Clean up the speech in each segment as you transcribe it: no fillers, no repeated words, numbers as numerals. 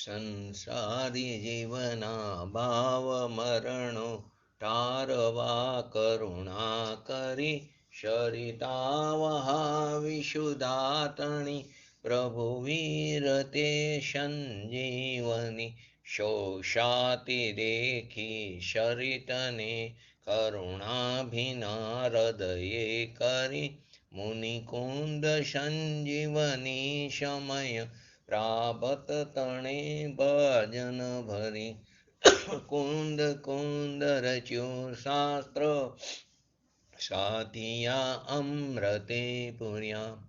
સંસારી જીવના ભાવ મરણો ટારવા કરુણા કરી શરિતા વહાવિશુદાતણી પ્રભુ વીર તે સંજીવની શોષાતી દેખી શરિતને કરુણાભિના હૃદયે કરી મુનિકુંદ સંજીવની સમય પ્રાપત તણે ભજન ભરી કુંદ કુંદ રચ્યું શાસ્ત્ર સાધિયા અમૃતે પુર્યા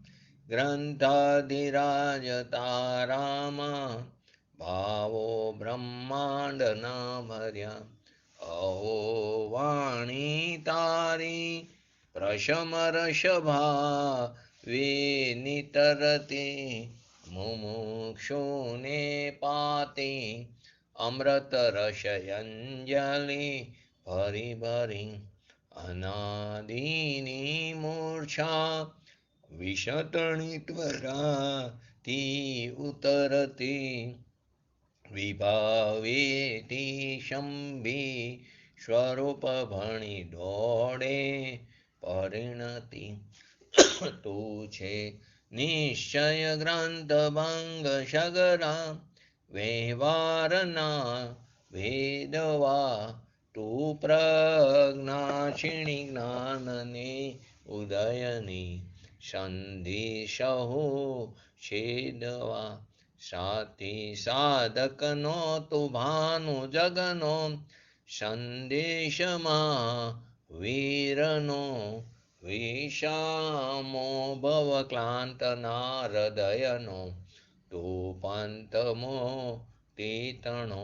ગ્રંથાધિરાજ તારામાં ભાવો બ્રહ્માંડના ભર્યા અહો વાણી તારી પ્રશમ રસભા વિનિતરતી મુમુક્ષુને પાતે અમૃત રસયંજલિ ભરી ભરી અનાદિની મૂર્છા વિષતણી ત્વરાથી ઉતરતી વિભાવેતી શંભી સ્વરૂપ ભણી દોડે પરિણતિ તું છે નિશ્ચય ગ્રંથ ભંગ સગરા વ્યવહારના ભેદવા તું પ્રજ્ઞાક્ષિણી જ્ઞાનને ઉદયની સંધિ સહુ છેદવા સાથી સાધકનો તું ભાનુ જગનો સંદેશમાં વીરનો વિષામો ભવ ક્લાંતના હૃદયનો તું પંથમો તીતણો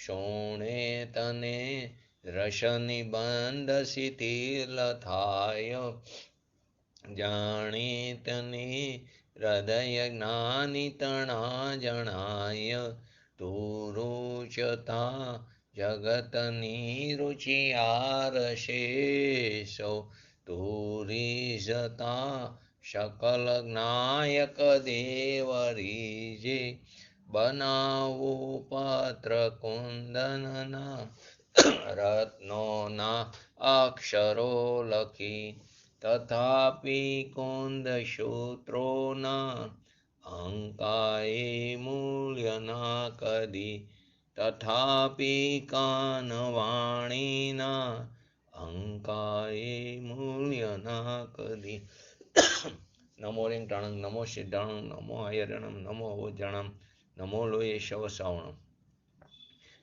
શોણે તને રસનિબંધ શિથિલ થાય જાણી તને હૃદય જ્ઞાની તણા જણાય તું રૂચતા જગતની રુચિયાર શેષો તું રીઝતા શકલ જ્ઞાયક દેવ રીજે બનાવું પત્ર કુંદનના રત્નોના અક્ષરો લખી તથાપિ કુંદ સૂત્રોના અંકાએ મૂલ્યના કદી તથાપિ કાનવાણીના અંકાએ મૂલ્યના કદી નમો રિંગટાણં નમો સિદ્ધાણં નમો હયરણં નમો ઓજણં નમો લોયે શવ શ્રાવણં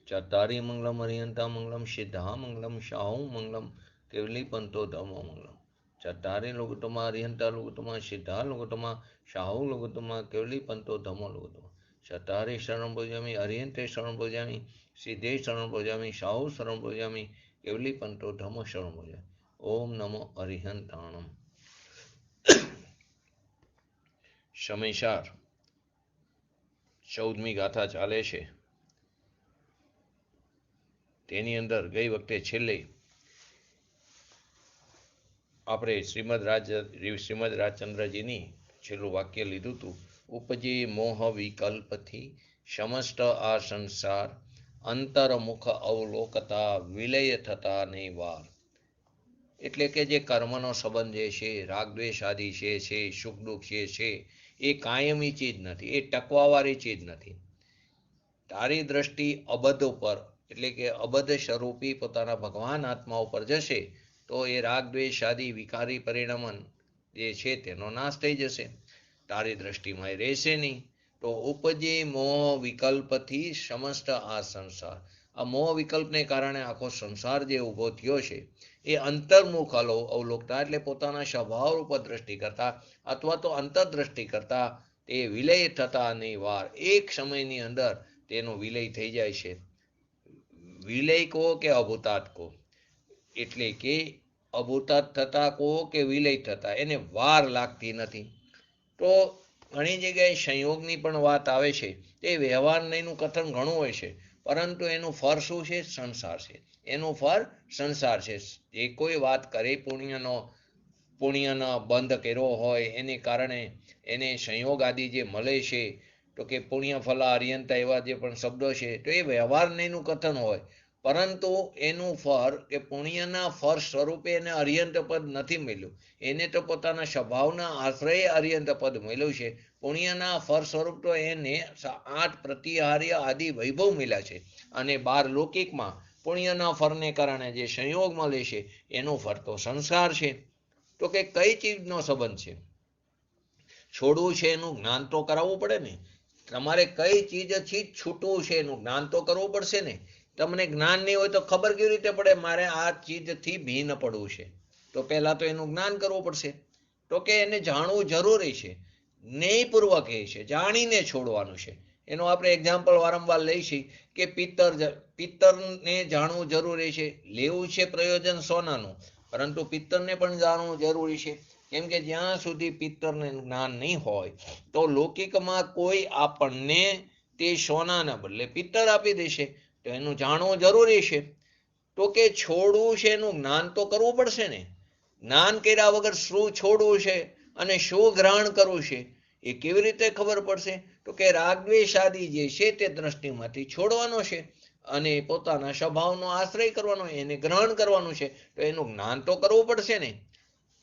ચતારી મંગલમ હરિયંતા મંગલમ સિદ્ધા મંગલમ શાહુ મંગલમ કેવલી પંતો ધમો મંગલમ ચતારી લોગુતમા હરિયંતા લોગુતમા સિદ્ધા લોગુતમા શાહુ લોગુતમા કેવલી પંતો ધમો લોગુતમા ચતારી શરણ ભોજામી હરિયંતે શરણ ભોજામી સિદ્ધે શરણ ભોજામી શાહુ શરણ ભોજામી કેવલી પંતો ધમો શરણ ભોજામી ઓમ નમો હરિહંતાણમ. સમયસાર 14મી ગાથા ચાલે છે. તેની અંદર ગઈ વખતે છેલ્લે આપણે શ્રીમદ રાજચંદ્રજીની છેલ્લું વાક્ય લીધું હતું. ઉપજે મોહ વિકલ્પથી સમસ્ત આ સંસાર અંતરમુખ અવલોકતા વિલય થતા નહીં વાર. એટલે કે જે કર્મનો સંબંધ જે છે, રાગદ્વેષ આદિ છે, સુખ દુઃખ જે છે, એ કાયમી ચીજ નથી, એ ટકવાવાળી ચીજ નથી. તારી દ્રષ્ટિ અબધ ઉપર એટલે કે અબધ સ્વરૂપી પોતાના ભગવાન આત્મા ઉપર જશે તો એ રાગદ્વેષ આદિ વિકારી પરિણમન જે છે તેનો નાશ થઈ જશે. તારી દ્રષ્ટિમાં એ રહેશે નહીં. તો ઉપજે મોહ વિકલ્પથી સમસ્ત આ સંસાર. આ મોહ વિકલ્પને કારણે આખો સંસાર જે ઊભો થયો છે એ અંતર્મુખ અવલોકતા એટલે પોતાના સ્વભાવ ઉપર દ્રષ્ટિ કરતા અથવા તો અંતરદ્રષ્ટિ કરતા તે વિલય થતા નહીં વાર. એક સમયની અંદર તેનો વિલય થઈ જાય છે. વિલય કહો કે અભૂતાત કહો, એટલે કે અભૂતાત થતા કહો કે વિલય થતા, એને વાર લાગતી નથી. તો ઘણી જગ્યાએ સંયોગની પણ વાત આવે છે. તે વ્યવહારનું કથન ઘણું હોય છે, પરંતુ એનું ફળ શું છે? સંસાર છે. એનું ફળ સંસાર છે. જે કોઈ વાત કરે પુણ્યનો બંધ કર્યો હોય એને કારણે એને સંયોગ આદિ જે મળે છે તો કે પુણ્ય ફલા અર્યંતા એવા જે પણ શબ્દો છે તો એ વ્યવહારનું કથન હોય, પરંતુ એનું ફળ કે પુણ્યના ફળ સ્વરૂપે એને અર્યંત પદ નથી મળ્યું. એને તો પોતાના સ્વભાવના આશ્રય અર્યંત પદ મળ્યું છે. પુણ્યના ફળ સ્વરૂપ તો એને 8 પ્રતિહાર્ય આદિ વૈભવ મળ્યા છે. અને 12 લૌકિકમાં પુણ્યના ફળને કારણે જે સંયોગ મળે છે એનું ફળ તો સંસાર છે. તો કે કઈ ચીજનો સંબંધ છે? છોડવું છે એનું જ્ઞાન તો કરાવવું પડે ને. તમારે કઈ ચીજથી છૂટવું છે એનું જ્ઞાન તો કરવું પડશે ને. તમને જ્ઞાન નહીં હોય તો ખબર કેવી રીતે પડે મારે આ ચીજથી ભિન્ન પડવું છે? તો પહેલા તો એનું જ્ઞાન કરવું પડશે. તો કે એને જાણવું જરૂરી છે, ન્યાયપૂર્વક એ છે, જાણીને છોડવાનું છે. એનું આપણે એક્ઝામ્પલ વારંવાર લઈશી કે પિત્તરને જાણવું જરૂરી છે. લેવું છે પ્રયોજન સોનાનું, પરંતુ પિત્તરને પણ જાણવું જરૂરી છે. કેમ કે જ્યાં સુધી પિત્તરને જ્ઞાન નહીં હોય તો લૌકિકમાં કોઈ આપણને તે સોનાના બદલે પિત્તર આપી દેશે, તો એનું જાણવું જરૂરી છે. તો કે છોડવું છે એનું જ્ઞાન તો કરવું પડશે ને. જ્ઞાન કર્યા વગર શું છોડવું છે અને શું ગ્રહણ કરવું છે એ કેવી રીતે ખબર પડશે? તો કે રાગદ્વેષ આદિ જે છે તે દ્રષ્ટિમાંથી છોડવાનો છે અને પોતાના સ્વભાવનો આશ્રય કરવાનો, એને ગ્રહણ કરવાનું છે. તો એનું જ્ઞાન તો કરવું પડશે ને.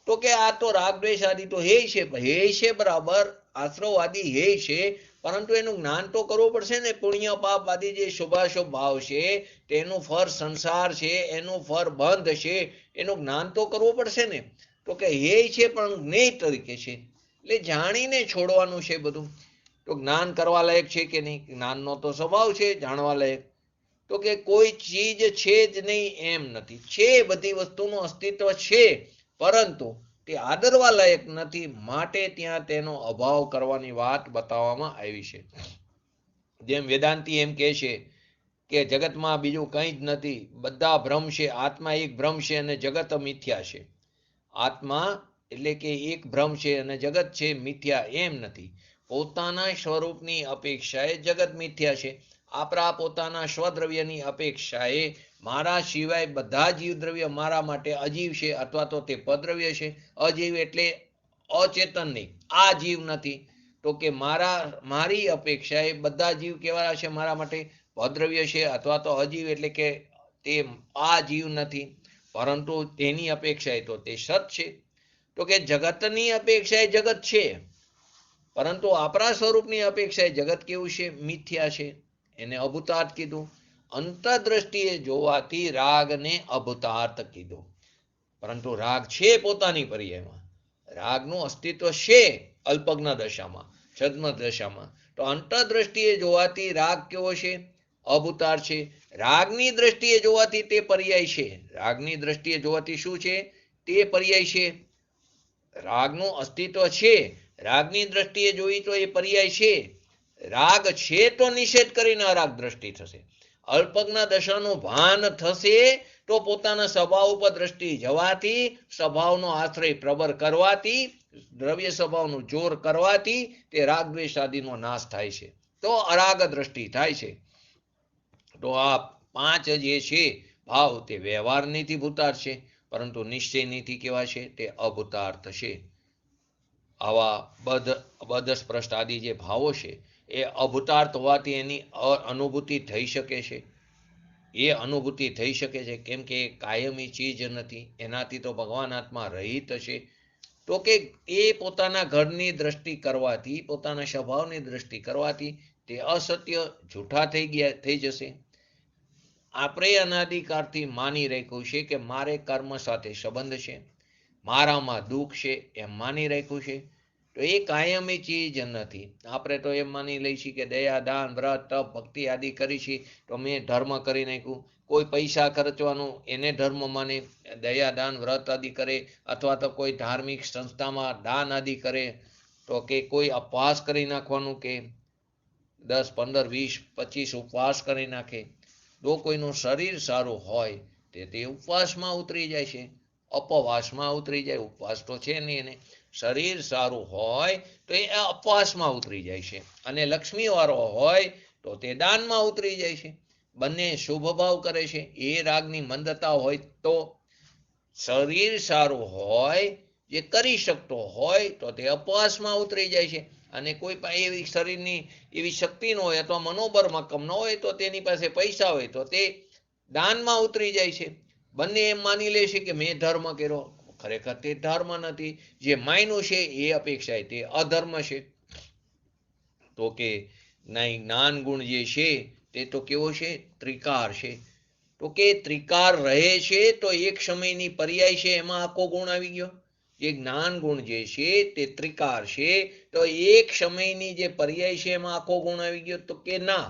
તો કે આ તો રાગદ્વેષ આદિ તો હે છે બરાબર, આશ્રવવાદી હે છે, પરંતુ એનું જ્ઞાન તો કરવું પડશે ને. પુણ્ય પાપ આદિ જે શુભાશુભ ભાવ છે તેનું ફળ સંસાર છે, એનું ફળ બંધ છે, એનું જ્ઞાન તો કરવું પડશે ને. તો કે હે છે પણ જ્ઞેય તરીકે છે, એટલે જાણીને છોડવાનું છે બધું. તો જ્ઞાન કરવા લાયક છે કે નહીં? જ્ઞાનનો તો સ્વભાવ છે જાણવા લાયક. તો કે કોઈ ચીજ છે જ નહીં એમ નથી, છે, બધી વસ્તુનું અસ્તિત્વ છે, પરંતુ તે આદરવા લાયક નથી, માટે ત્યાં તેનો અભાવ કરવાની વાત બતાવવામાં આવી છે. જેમ વેદાંતિ એમ કહે છે કે જગતમાં બીજું કંઈ જ નથી, બધા ભ્રમ છે, આત્મા એક ભ્રમ છે અને જગત મિથ્યા છે. આત્મા એટલે કે એક ભ્રમ છે અને જગત છે મિથ્યા એમ નથી. પોતાના સ્વરૂપની અપેક્ષાએ જગત મિથ્યા છે. આપણા પોતાના સ્વદ્રવ્યની અપેક્ષાએ મારા સિવાય બધા જીવદ્રવ્ય મારા માટે અજીવ છે અથવા તો તે પદ્રવ્ય છે. અજીવ એટલે અચેતન નહીં, આ જીવ નથી. તો કે મારી અપેક્ષાએ બધા જીવ કેવા છે મારા માટે? પદ્રવ્ય છે અથવા તો અજીવ, એટલે કે તે આ જીવ નથી, પરંતુ તેની અપેક્ષાએ તો તે સત છે. તો કે જગતની અપેક્ષાએ જગત છે, પરંતુ આપણા સ્વરૂપની અપેક્ષાએ જગત કેવું છે? મિથ્યા છે. એને અભૂતાર્થ કીધું. અંતરદ્રષ્ટિએ જોવાથી રાગને અભૂતાર્થ કીધું. પરંતુ રાગ છે પોતાની પર્યાયમાં, રાગનું અસ્તિત્વ છે અલ્પજ્ઞ દશામાં, છદ્મ દશામાં. તો અંતરદ્રષ્ટિએ જોવાથી રાગ કેવો છે? અભૂતાર્થ છે. રાગની દ્રષ્ટિએ જોવાથી તે પર્યાય છે. રાગની દ્રષ્ટિએ જોવાથી શું છે? તે પર્યાય છે. રાગનું અસ્તિત્વ છે, રાગની દ્રષ્ટિએ જોઈ તો એ પર્યાય છે. રાગ છે તો નિષેધ કરીને અરાગ દ્રષ્ટિ થશે. અલ્પજ્ઞ દશાનું ભાન થશે તો પોતાના સ્વભાવ ઉપર દ્રષ્ટિ જવાથી, સ્વભાવનો આશ્રય પ્રબળ કરવાથી, દ્રવ્ય સ્વભાવનું જોર કરવાથી તે રાગદ્વેષ આદિનો નાશ થાય છે, તો અરાગ દ્રષ્ટિ થાય છે. તો આ 5 જે છે ભાવ તે વ્યવહારનીથી ભૂતાર્થ છે, પરંતુ નિશ્ચયનીથી કેવા છે? તે અભૂતાર્થ છે. આવા બદસ્પૃષ્ટ આદિ જે ભાવો છે એ અભૂતાર્થ હોવાથી એની અનુભૂતિ થઈ શકે છે. એ અનુભૂતિ થઈ શકે છે કેમ કે એ કાયમી ચીજ નથી, એનાથી તો ભગવાન આત્મા રહિત છે. તો કે એ પોતાના ઘરની દ્રષ્ટિ કરવાથી, પોતાના સ્વભાવની દ્રષ્ટિ કરવાથી તે અસત્ય જૂઠા થઈ જશે. આપણે અનાદિકાળથી માની રાખ્યું છે કે મારે કર્મ સાથે સંબંધ છે, મારામાં દુઃખ છે એમ માની રાખ્યું છે. તો એ કાયમી ચીજ નથી. આપણે તો એમ માની લઈશું કે દયા, દાન, વ્રત, તપ, ભક્તિ આદિ કરી છે તો મેં ધર્મ કરી નાખ્યું. કોઈ પૈસા ખર્ચવાનું એને ધર્મ માને, દયા, દાન, વ્રત આદિ કરે, અથવા તો કોઈ ધાર્મિક સંસ્થામાં દાન આદિ કરે, તો કે કોઈ ઉપવાસ કરી નાખવાનું, કે 10, 15, 20, 25 ઉપવાસ કરી નાખે. જો કોઈનું શરીર સારું હોય તે ઉપવાસમાં ઉતરી જાય છે, અપવાસમાં ઉતરી જાય. ઉપવાસ તો છે નહીં એને. શરીર સારું હોય તો એ અપવાસમાં ઉતરી જાય છે, અને લક્ષ્મીવાળો હોય તો તે દાનમાં ઉતરી જાય છે. બંને શુભ ભાવ કરે છે. એ રાગની મંદતા હોય તો શરીર સારું હોય, જે કરી શકતો હોય તો તે અપવાસમાં ઉતરી જાય છે, અને કોઈ પાસે એવી શરીરની એવી શક્તિ ન હોય અથવા મનોબળ મક્કમ ન હોય તો તેની પાસે પૈસા હોય તો તે દાનમાં ઉતરી જાય છે. બંને એમ માની લે છે કે મેં ધર્મ કર્યો, ખરેખર તે ધર્મ નથી. જે માયનું છે એ અપેક્ષાએ તે અધર્મ છે. તો કે જ્ઞાન ગુણ જે છે તે તો કેવો છે? ત્રિકાર છે. તો કે ત્રિકાર રહે છે તો એક સમયની પર્યાય છે એમાં આખો ગુણ આવી ગયો. જે જ્ઞાન ગુણ જે છે તે ત્રિકાર છે તો એક સમયની જે પર્યાય છે એમાં આખો ગુણ આવી ગયો. તો કે ના,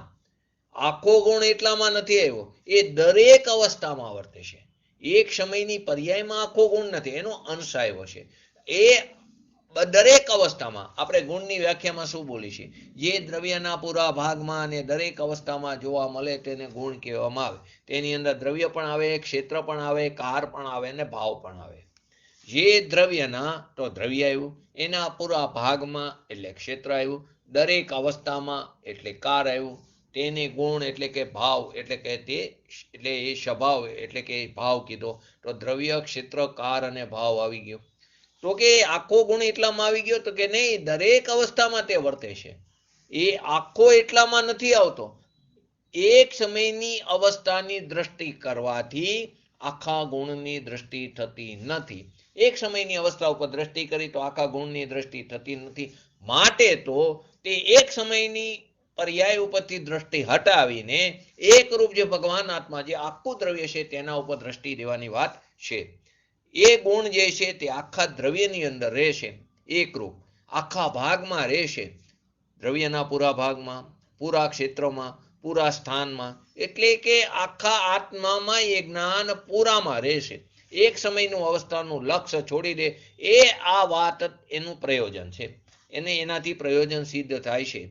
આખો ગુણ એટલામાં નથી આવ્યો, એ દરેક અવસ્થામાં વર્તે છે. એક સમયની પર્યાયમાં આખો ગુણ નથી, એનો અંશ આવ્યો છે. એ દરેક અવસ્થામાં આપણે ગુણની વ્યાખ્યામાં શું બોલી છે? જે દ્રવ્યના પૂરા ભાગમાં અને દરેક અવસ્થામાં જોવા મળે તેને ગુણ કહેવામાં આવે. તેની અંદર દ્રવ્ય પણ આવે, ક્ષેત્ર પણ આવે, કાર પણ આવે અને ભાવ પણ આવે. જે દ્રવ્યના તો દ્રવ્ય આવ્યું, એના પૂરા ભાગમાં એટલે ક્ષેત્ર આવ્યું, દરેક અવસ્થામાં એટલે કાર આવ્યું, તેને ગુણ એટલે કે ભાવ એટલે કે તે એટલે એ સ્વભાવ એટલે કે ભાવ કીધો. તો દ્રવ્ય, ક્ષેત્ર, કાર અને ભાવ આવી ગયો. તો કે આખો ગુણ એટલામાં આવી ગયો? તો કે નહીં, દરેક અવસ્થામાં તે વર્તે છે. એ આખો એટલામાં નથી આવતો. એક સમયની અવસ્થાની દ્રષ્ટિ કરવાથી આખા ગુણની દ્રષ્ટિ થતી નથી. એક સમયની અવસ્થા ઉપર દ્રષ્ટિ કરી તો આખા ગુણની દ્રષ્ટિ થતી નથી. માટે તો તે એક સમયની પર્યાય ઉપરથી દ્રષ્ટિ હટાવીને એકરૂપ જે ભગવાન આત્મા જે આખું દ્રવ્ય છે તેના ઉપર દ્રષ્ટિ દેવાની વાત છે. એ ગુણ જે છે તે આખા દ્રવ્યની અંદર રહેશે, એકરૂપ આખા ભાગમાં રહેશે, દ્રવ્યના પૂરા ભાગમાં, પૂરા ક્ષેત્રમાં, પૂરા સ્થાનમાં, એટલે કે આખા આત્મામાં એ જ્ઞાન પૂરામાં રહેશે. એક સમયનું અવસ્થાનું લક્ષ્ય છોડી દે, એ આ વાત એનું પ્રયોજન છે. એને એનાથી પ્રયોજન સિદ્ધ થાય છે.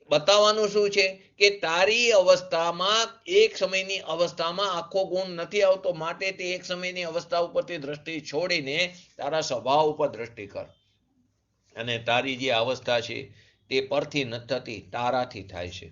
બતાવવાનું શું છે કે તારી અવસ્થામાં એક સમયની અવસ્થામાં આખો ગુણ નથી આવતો, માટે તે એક સમયની અવસ્થા ઉપરથી દ્રષ્ટિ છોડીને તારા સ્વભાવ ઉપર દ્રષ્ટિ કર. અને તારી જે અવસ્થા છે તે પરથી નથી થતી, તારાથી થાય છે.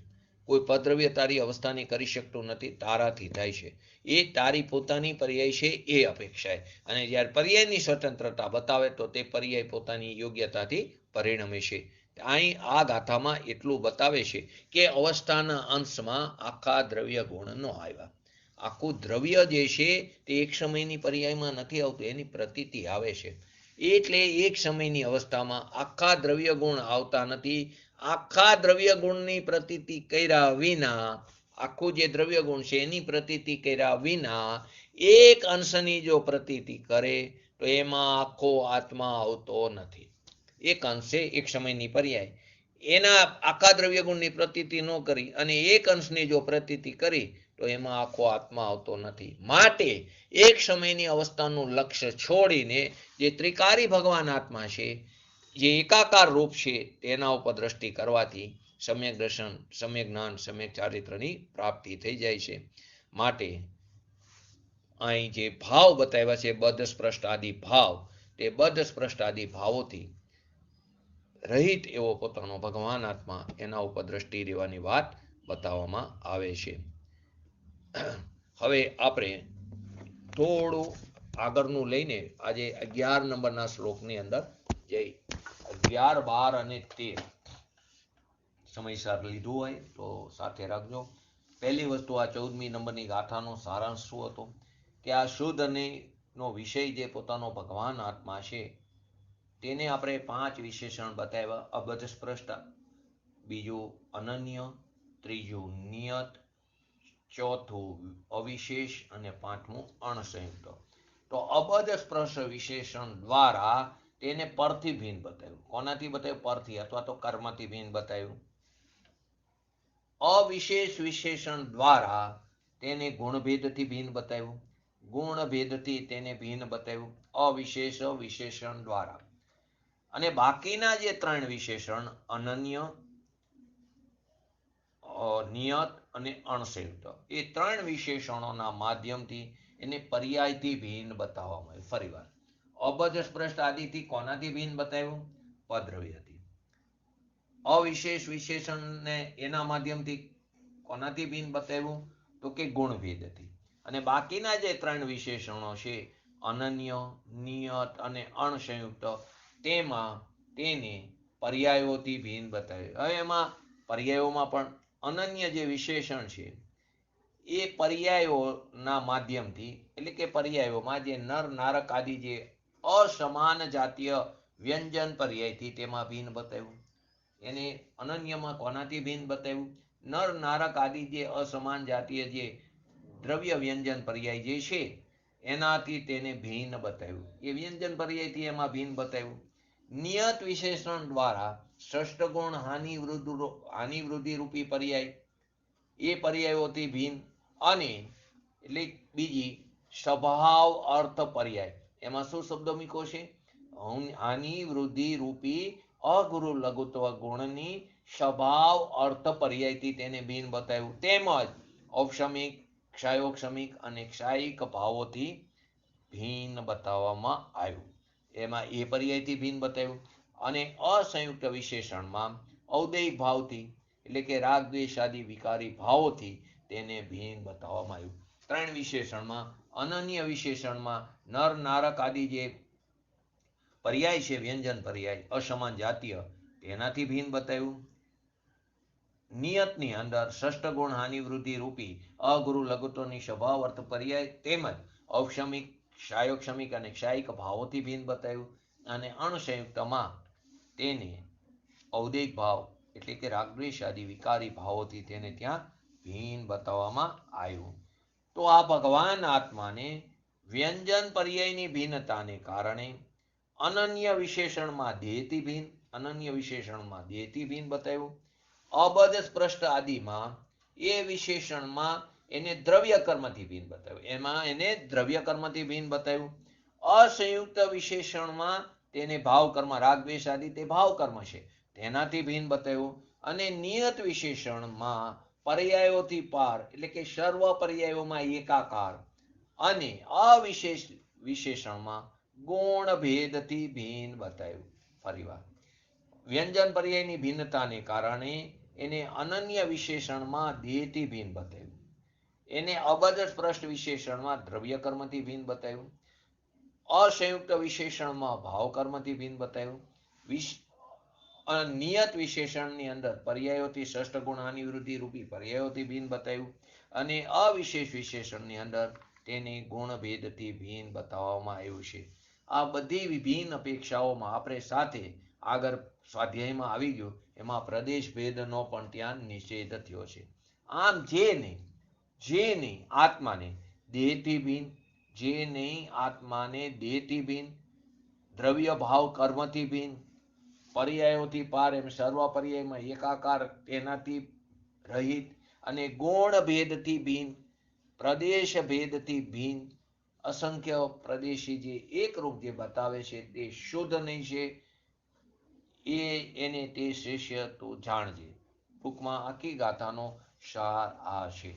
કોઈ પદ્રવ્ય તારી અવસ્થાની કરી શકતું નથી, તારાથી થાય છે. એ તારી પોતાની પર્યાય છે એ અપેક્ષાએ. અને જ્યારે પર્યાયની સ્વતંત્રતા બતાવે તો તે પર્યાય પોતાની યોગ્યતાથી પરિણમે છે. અહીં આ ગાથામાં એટલું બતાવે છે કે અવસ્થાના અંશમાં આખા દ્રવ્ય ગુણ ન આવ્યા. આખું દ્રવ્ય જે છે તે એક સમયની પર્યાયમાં નથી આવતું, એની પ્રતીતિ આવે છે. એટલે એક સમયની અવસ્થામાં આખા દ્રવ્ય ગુણ આવતા નથી. આખા દ્રવ્ય ગુણની પ્રતીતિ કર્યા વિના, આખું જે દ્રવ્ય ગુણ છે એની પ્રતીતિ કર્યા વિના એક અંશની જો પ્રતીતિ કરે તો એમાં આખો આત્મા આવતો નથી. એક અંશે એક સમયની પર્યાય એના આખા દ્રવ્ય ગુણની પ્રતીતિ ન કરી અને એક અંશની જો પ્રતીતિ કરી તો એમાં આખો આત્મા આવતો નથી. માટે એક સમયની અવસ્થાનું લક્ષ્ય છોડીને જે ત્રિકારી ભગવાન આત્મા છે, જે એકાકાર રૂપ છે, તેના ઉપર દ્રષ્ટિ કરવાથી સમ્યક દર્શન, સમ્યક જ્ઞાન, સમ્યક ચારિત્રની પ્રાપ્તિ થઈ જાય છે. માટે અહીં જે ભાવ બતાવ્યા છે બદ્ધ સ્પષ્ટ આદિ ભાવ, તે બદ્ધ સ્પષ્ટ આદિ ભાવોથી રહિત એવો પોતાનો ભગવાન આત્મા, એના ઉપર દ્રષ્ટિ રહેવાની વાત બતાવવામાં આવે છે. હવે આપણે થોડું આગળનું લઈને આજે 11 નંબરના શ્લોકની અંદર જઈ. 11, 12 અને 13 સમયસર લીધું હોય તો સાથે રાખજો. પહેલી વસ્તુ, આ 14મી નંબરની ગાથાનો સારાંશ શું હતો કે આ શુદ્ધ અને નો વિષય જે પોતાનો ભગવાન આત્મા છે તેને આપણે 5 વિશેષણ બતાવ્યા. અબદ્ધ સ્પષ્ટ, બીજું અનન્ય, ત્રીજું નિયત, ચોથું અવિશેષ અને પાંચમું અણસંયુક્ત. તો અબદ્ધ સ્પર્શ વિશેષણ દ્વારા તેને પરથી ભિન્ન બતાવ્યું. કોનાથી બતાવ્યું? પરથી અથવા તો કર્મથી ભિન્ન બતાવ્યું. અવિશેષ વિશેષણ દ્વારા તેને ગુણભેદથી ભિન્ન બતાવ્યું. ગુણભેદથી તેને ભિન્ન બતાવ્યું અવિશેષ વિશેષણ દ્વારા. અને બાકીના જે 3 વિશેષણ અનન્ય, નિયત અને અણસંયુક્ત, એ 3 વિશેષણોના માધ્યમથી એને પર્યાયથી ભિન્ન બતાવવામાં આવ્યું. ફરીવાર, અબદ્ધ સ્પષ્ટ આદિથી કોનાથી ભિન્ન બતાવ્યું? પદ્રવ્યથી. અવિશેષ વિશેષણને એના માધ્યમથી કોનાથી ભિન્ન બતાવ્યું? તો કે ગુણભેદથી. અને બાકીના જે 3 વિશેષણો છે અનન્ય, નિયત અને અણસંયુક્ત, તેમાં તેને પર્યાયોથી ભિન્ન બતાવ્યું. હવે એમાં પર્યાયોમાં પણ અનન્ય જે વિશેષણ છે એ પર્યાયોના માધ્યમથી, એટલે કે પર્યાયોમાં જે નર નારક આદિ જે અસમાન જાતીય વ્યંજન પર્યાયથી તેમાં ભિન્ન બતાવ્યું. એને અનન્યમાં કોનાથી ભિન્ન બતાવ્યું? નર નારક આદિ જે અસમાન જાતીય જે દ્રવ્ય વ્યંજન પર્યાય જે છે એનાથી તેને ભિન્ન બતાવ્યું. એ વ્યંજન પર્યાયથી એમાં ભિન્ન બતાવ્યું. નિયત વિશેષણ દ્વારા ષષ્ઠ ગુણ હાનિ વૃદ્ધિ રૂપી પર્યાય એ પર્યાયોથી ભિન્ન. અને એટલે બીજી સ્વભાવ અર્થ પર્યાય, એમાં શું શબ્દો મૂક્યો છે? હાનિ વૃદ્ધિ રૂપી અગુરુ લઘુત્વ ગુણની સ્વભાવ અર્થ પર્યાયથી તેને ભિન્ન બતાવ્યું. તેમજ ઔપશમિક, ક્ષાયોક્ષમિક અને ક્ષાયિક ભાવોથી ભિન્ન બતાવવામાં આવ્યું. એમાં એ પર્યાયથી ભિન્ન બતાવ્યું. અને અસંયુક્ત વિશેષણમાં ઔદૈહિક ભાવથી, એટલે કે રાગ દ્વેષ આદિ વિકારી ભાવોથી તેને ભિન્ન બતાવવામાં આવ્યું. ત્રણ વિશેષણમાં, અનન્ય વિશેષણમાં નર નારક આદિ જે પર્યાય છે વ્યંજન પર્યાય અસમાન જાતીય તેનાથી ભિન્ન બતાવ્યું. નિયતની અંદર ષષ્ઠ ગુણ હાનિ વૃદ્ધિ રૂપી અગુરુ લઘુત્વની સ્વભાવ અર્થ પર્યાય તેમજ ઔપશમિક, ક્ષાયોક્ષમિક અને ક્ષાયિક ભાવોથી ભિન્ન બતાવ્યું. અને અણસંયુક્તમાં તેને ઔદૈહિક ભાવ, એટલે કે રાગદ્વેષ આદિ વિકારી ભાવોથી તેને ત્યાં ભિન્ન બતાવવામાં આવ્યું. તો આ ભગવાન આત્માને વ્યંજન પર્યાયની ભિન્નતાને કારણે અનન્ય વિશેષણમાં દેહથી ભિન્ન, અનન્ય વિશેષણમાં દેહથી ભિન્ન બતાવ્યું. અબધ સ્પષ્ટ આદિમાં એ વિશેષણમાં એને દ્રવ્ય કર્મથી ભિન્ન બતાવ્યું, એમાં એને દ્રવ્ય કર્મથી ભિન્ન બતાવ્યું. અસંયુક્ત વિશેષણમાં તેને ભાવ કર્મ, રાગ દ્વેષ આદિ તે ભાવ કર્મ છે તેનાથી ભિન્ન બતાવ્યું. અને નિયત વિશેષણમાં પર્યાયોથી પાર, એટલે કે સર્વ પર્યાયોમાં એકાકાર. અને અવિશેષ વિશેષણમાં ગુણ ભેદથી ભિન્ન બતાવ્યું. ફરીવાર વ્યંજન પર્યાયની ભિન્નતાને કારણે એને અનન્ય વિશેષણમાં દેહથી ભિન્ન બતાવ્યું. એને અબધ સ્પષ્ટ વિશેષણમાં દ્રવ્ય કર્મથી ભિન્ન બતાવ્યું. અસંયુક્ત વિશેષણમાં ભાવ કર્મથી ભિન્ન બતાવ્યું. નિયત વિશેષણની અંદર પર્યાયોથી ષષ્ઠ ગુણ હાનિ વૃદ્ધિ રૂપી પર્યાયોથી ભિન્ન બતાવ્યું. અને અવિશેષ વિશેષણની અંદર તેને ગુણ ભેદથી ભિન્ન બતાવવામાં આવ્યું છે. આ બધી વિભિન્ન અપેક્ષાઓમાં આપણે સાથે આગળ સ્વાધ્યાયમાં આવી ગયું એમાં પ્રદેશ ભેદનો પણ ત્યાં નિષેધ થયો છે. આમ જેને આત્માને દેહથી ભિન્ન, જેને આત્માને દેહથી ભિન્ન, દ્રવ્ય ભાવ કર્મથી ભિન્ન, પર્યાયોથી પાર એમ સર્વ પર્યાયમાં એકાકાર તેનાથી રહિત, અને ગુણ ભેદથી ભિન્ન, પ્રદેશ ભેદથી ભિન્ન, અસંખ્ય પ્રદેશી જે એકરૂપ જે બતાવે છે તે શુદ્ધ નહીં છે. એને તે શિષ્ય તું જાણજે. ટૂંકમાં આખી ગાથાનો સાર આ છે.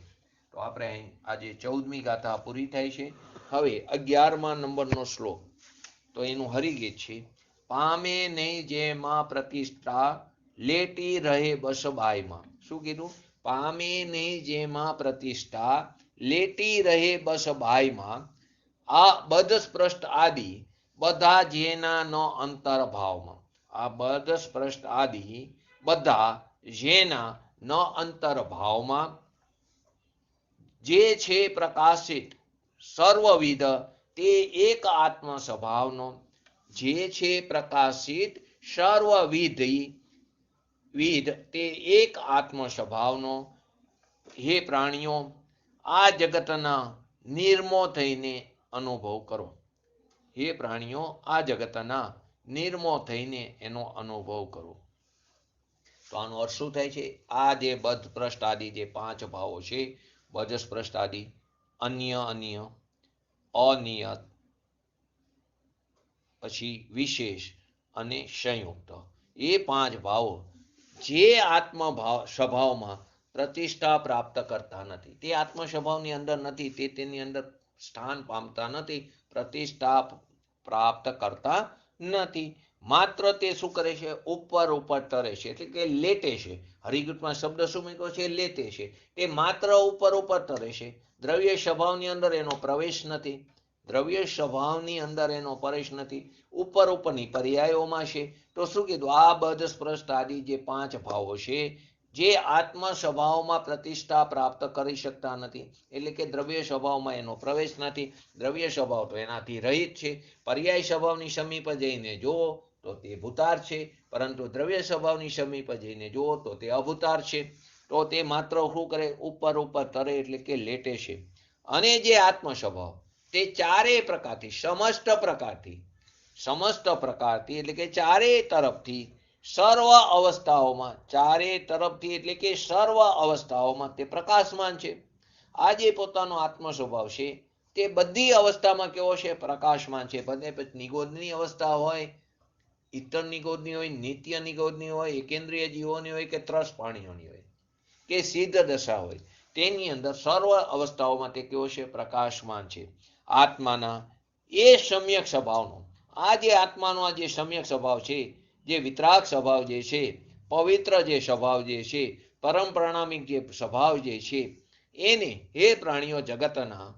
તો આપણે આજે 14મી ગાથા પૂરી થાય છે. હવે 11મા નંબરનો શ્લોક, તો એનું હરિગીત છે. પામે નહીં જેમાં પ્રતિષ્ઠા, લેટી રહે બસ બાયમાં. શું કીધું? પામે નહીં જેમાં પ્રતિષ્ઠા, લેટી રહે બસ બાયમાં. આ બધ સ્પષ્ટ આદિ બધા જેના નો અંતર ભાવમાં. આ બધ સ્પષ્ટ આદિ બધા જેના ન અંતર ભાવમાં. જે છે પ્રકાશિત સર્વવિધ તે એક આત્મ સ્વભાવનો. જે છે પ્રકાશિત સર્વવિધ તે એક આત્મ સ્વભાવનો. હે પ્રાણીઓ, આ જગતના નિર્મો થઈને અનુભવ કરો. હે પ્રાણીઓ, આ જગતના નિર્મો થઈને એનો અનુભવ કરો. તો આનો અર્થ શું થાય છે? આ જે બધ સ્પષ્ટ આદિ જે 5 ભાવો છે, બધ સ્પષ્ટ આદિ, અન્ય અનિયત, પછી વિશેષ અને સંયુક્ત, એ 5 ભાવો જે આત્મ સ્વભાવમાં પ્રતિષ્ઠા પ્રાપ્ત કરતા નથી, તે આત્મ સ્વભાવની અંદર નથી, તે તેની અંદર સ્થાન પામતા નથી, પ્રતિષ્ઠા પ્રાપ્ત કરતા નથી. માત્ર તે શું કરે છે? ઉપર તરે છે, એટલે કે લેટે છે. હરિગુટમાં શબ્દ શું મૂક્યો છે? લેતે છે. તે માત્ર ઉપર તરે છે. દ્રવ્ય સ્વભાવની અંદર એનો પ્રવેશ નથી. દ્રવ્ય સ્વભાવની અંદર એનો પરેશ નથી, ઉપર ઉપરની પર્યાયોમાં છે. તો શું કીધું? આ બધ સ્પૃષ્ટ આદિ જે 5 ભાવો છે જે આત્મ સ્વભાવમાં પ્રતિષ્ઠા પ્રાપ્ત કરી શકતા નથી, એટલે કે દ્રવ્ય સ્વભાવમાં એનો પ્રવેશ નથી. દ્રવ્ય સ્વભાવ તો એનાથી રહિત છે. પર્યાય સ્વભાવની સમીપ જઈને જુઓ તો તે ભૂતાર છે, પરંતુ દ્રવ્ય સ્વભાવની સમીપ જઈને જુઓ તો તે અભૂતાર છે. તો તે માત્ર શું કરે? ઉપર ઉપર તરે, એટલે કે લેટે છે. અને જે આત્મ સ્વભાવ તે ચારેય પ્રકારથી સમસ્ત પ્રકારથી એટલે કે ચારેય તરફથી સર્વ અવસ્થાઓમાં, ચારેય તરફથી એટલે કે સર્વ અવસ્થાઓમાં તે પ્રકાશમાન છે. આ જે પોતાનો આત્મ સ્વભાવ છે તે બધી અવસ્થામાં કેવો છે? પ્રકાશમાન છે. ભલે નિગોદની અવસ્થા હોય, ઇતર નિગોદની હોય, નિત્ય નિગોદની હોય, એકેન્દ્રિય જીવોની હોય કે ત્રસ પ્રાણીઓની હોય કે સિદ્ધ દશા હોય, તેની અંદર સર્વ અવસ્થાઓમાં તે કેવો છે? પ્રકાશમાન છે. આત્માના એ સમ્યક સ્વભાવનો, આ જે આત્માનો આ જે સમ્યક સ્વભાવ છે, જે વિતરાગ સ્વભાવ જે છે, પવિત્ર જે સ્વભાવ જે છે, પરમ પ્રણામિક જે સ્વભાવ જે છે, એને હે પ્રાણીઓ જગતના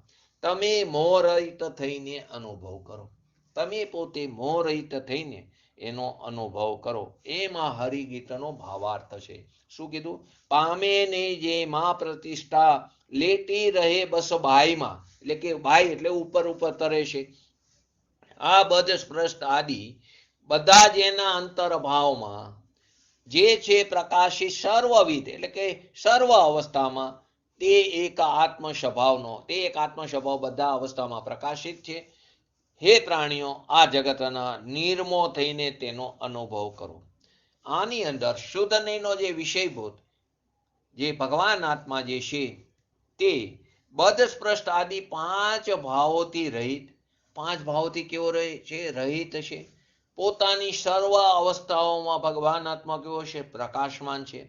તમે મોહરહિત થઈને અનુભવ કરો. તમે પોતે મોહરહિત થઈને એનો અનુભવ કરો. એમાં હરિગીતનો ભાવાર્થ છે. શું કીધું? પામે ને જે માં પ્રતિષ્ઠા લેટી રહે બસ બાઈમાં, એટલે કે બાઈ એટલે ઉપર ઉપર તરે છે. આ બધ સ્પૃષ્ટ આદિ બધા જ એના અંતર્ભાવમાં જે છે પ્રકાશી સર્વવિધ, એટલે કે સર્વ અવસ્થામાં તે એક આત્મ સ્વભાવનો, તે એક આત્મ સ્વભાવ બધા અવસ્થામાં પ્રકાશિત છે. હે પ્રાણીઓ, આ જગતના નિર્મો થઈને તેનો અનુભવ કરો. આની અંદર શુદ્ધ નૈનો જે વિષયભૂત જે ભગવાન આત્મા જે છે તે બધ સ્પૃષ્ટ આદિ 5 ભાવોથી રહિત, 5 ભાવોથી કેવો રહે છે? રહિત છે. પોતાની સર્વ અવસ્થાઓમાં ભગવાન આત્મા કેવો છે? પ્રકાશમાન છે.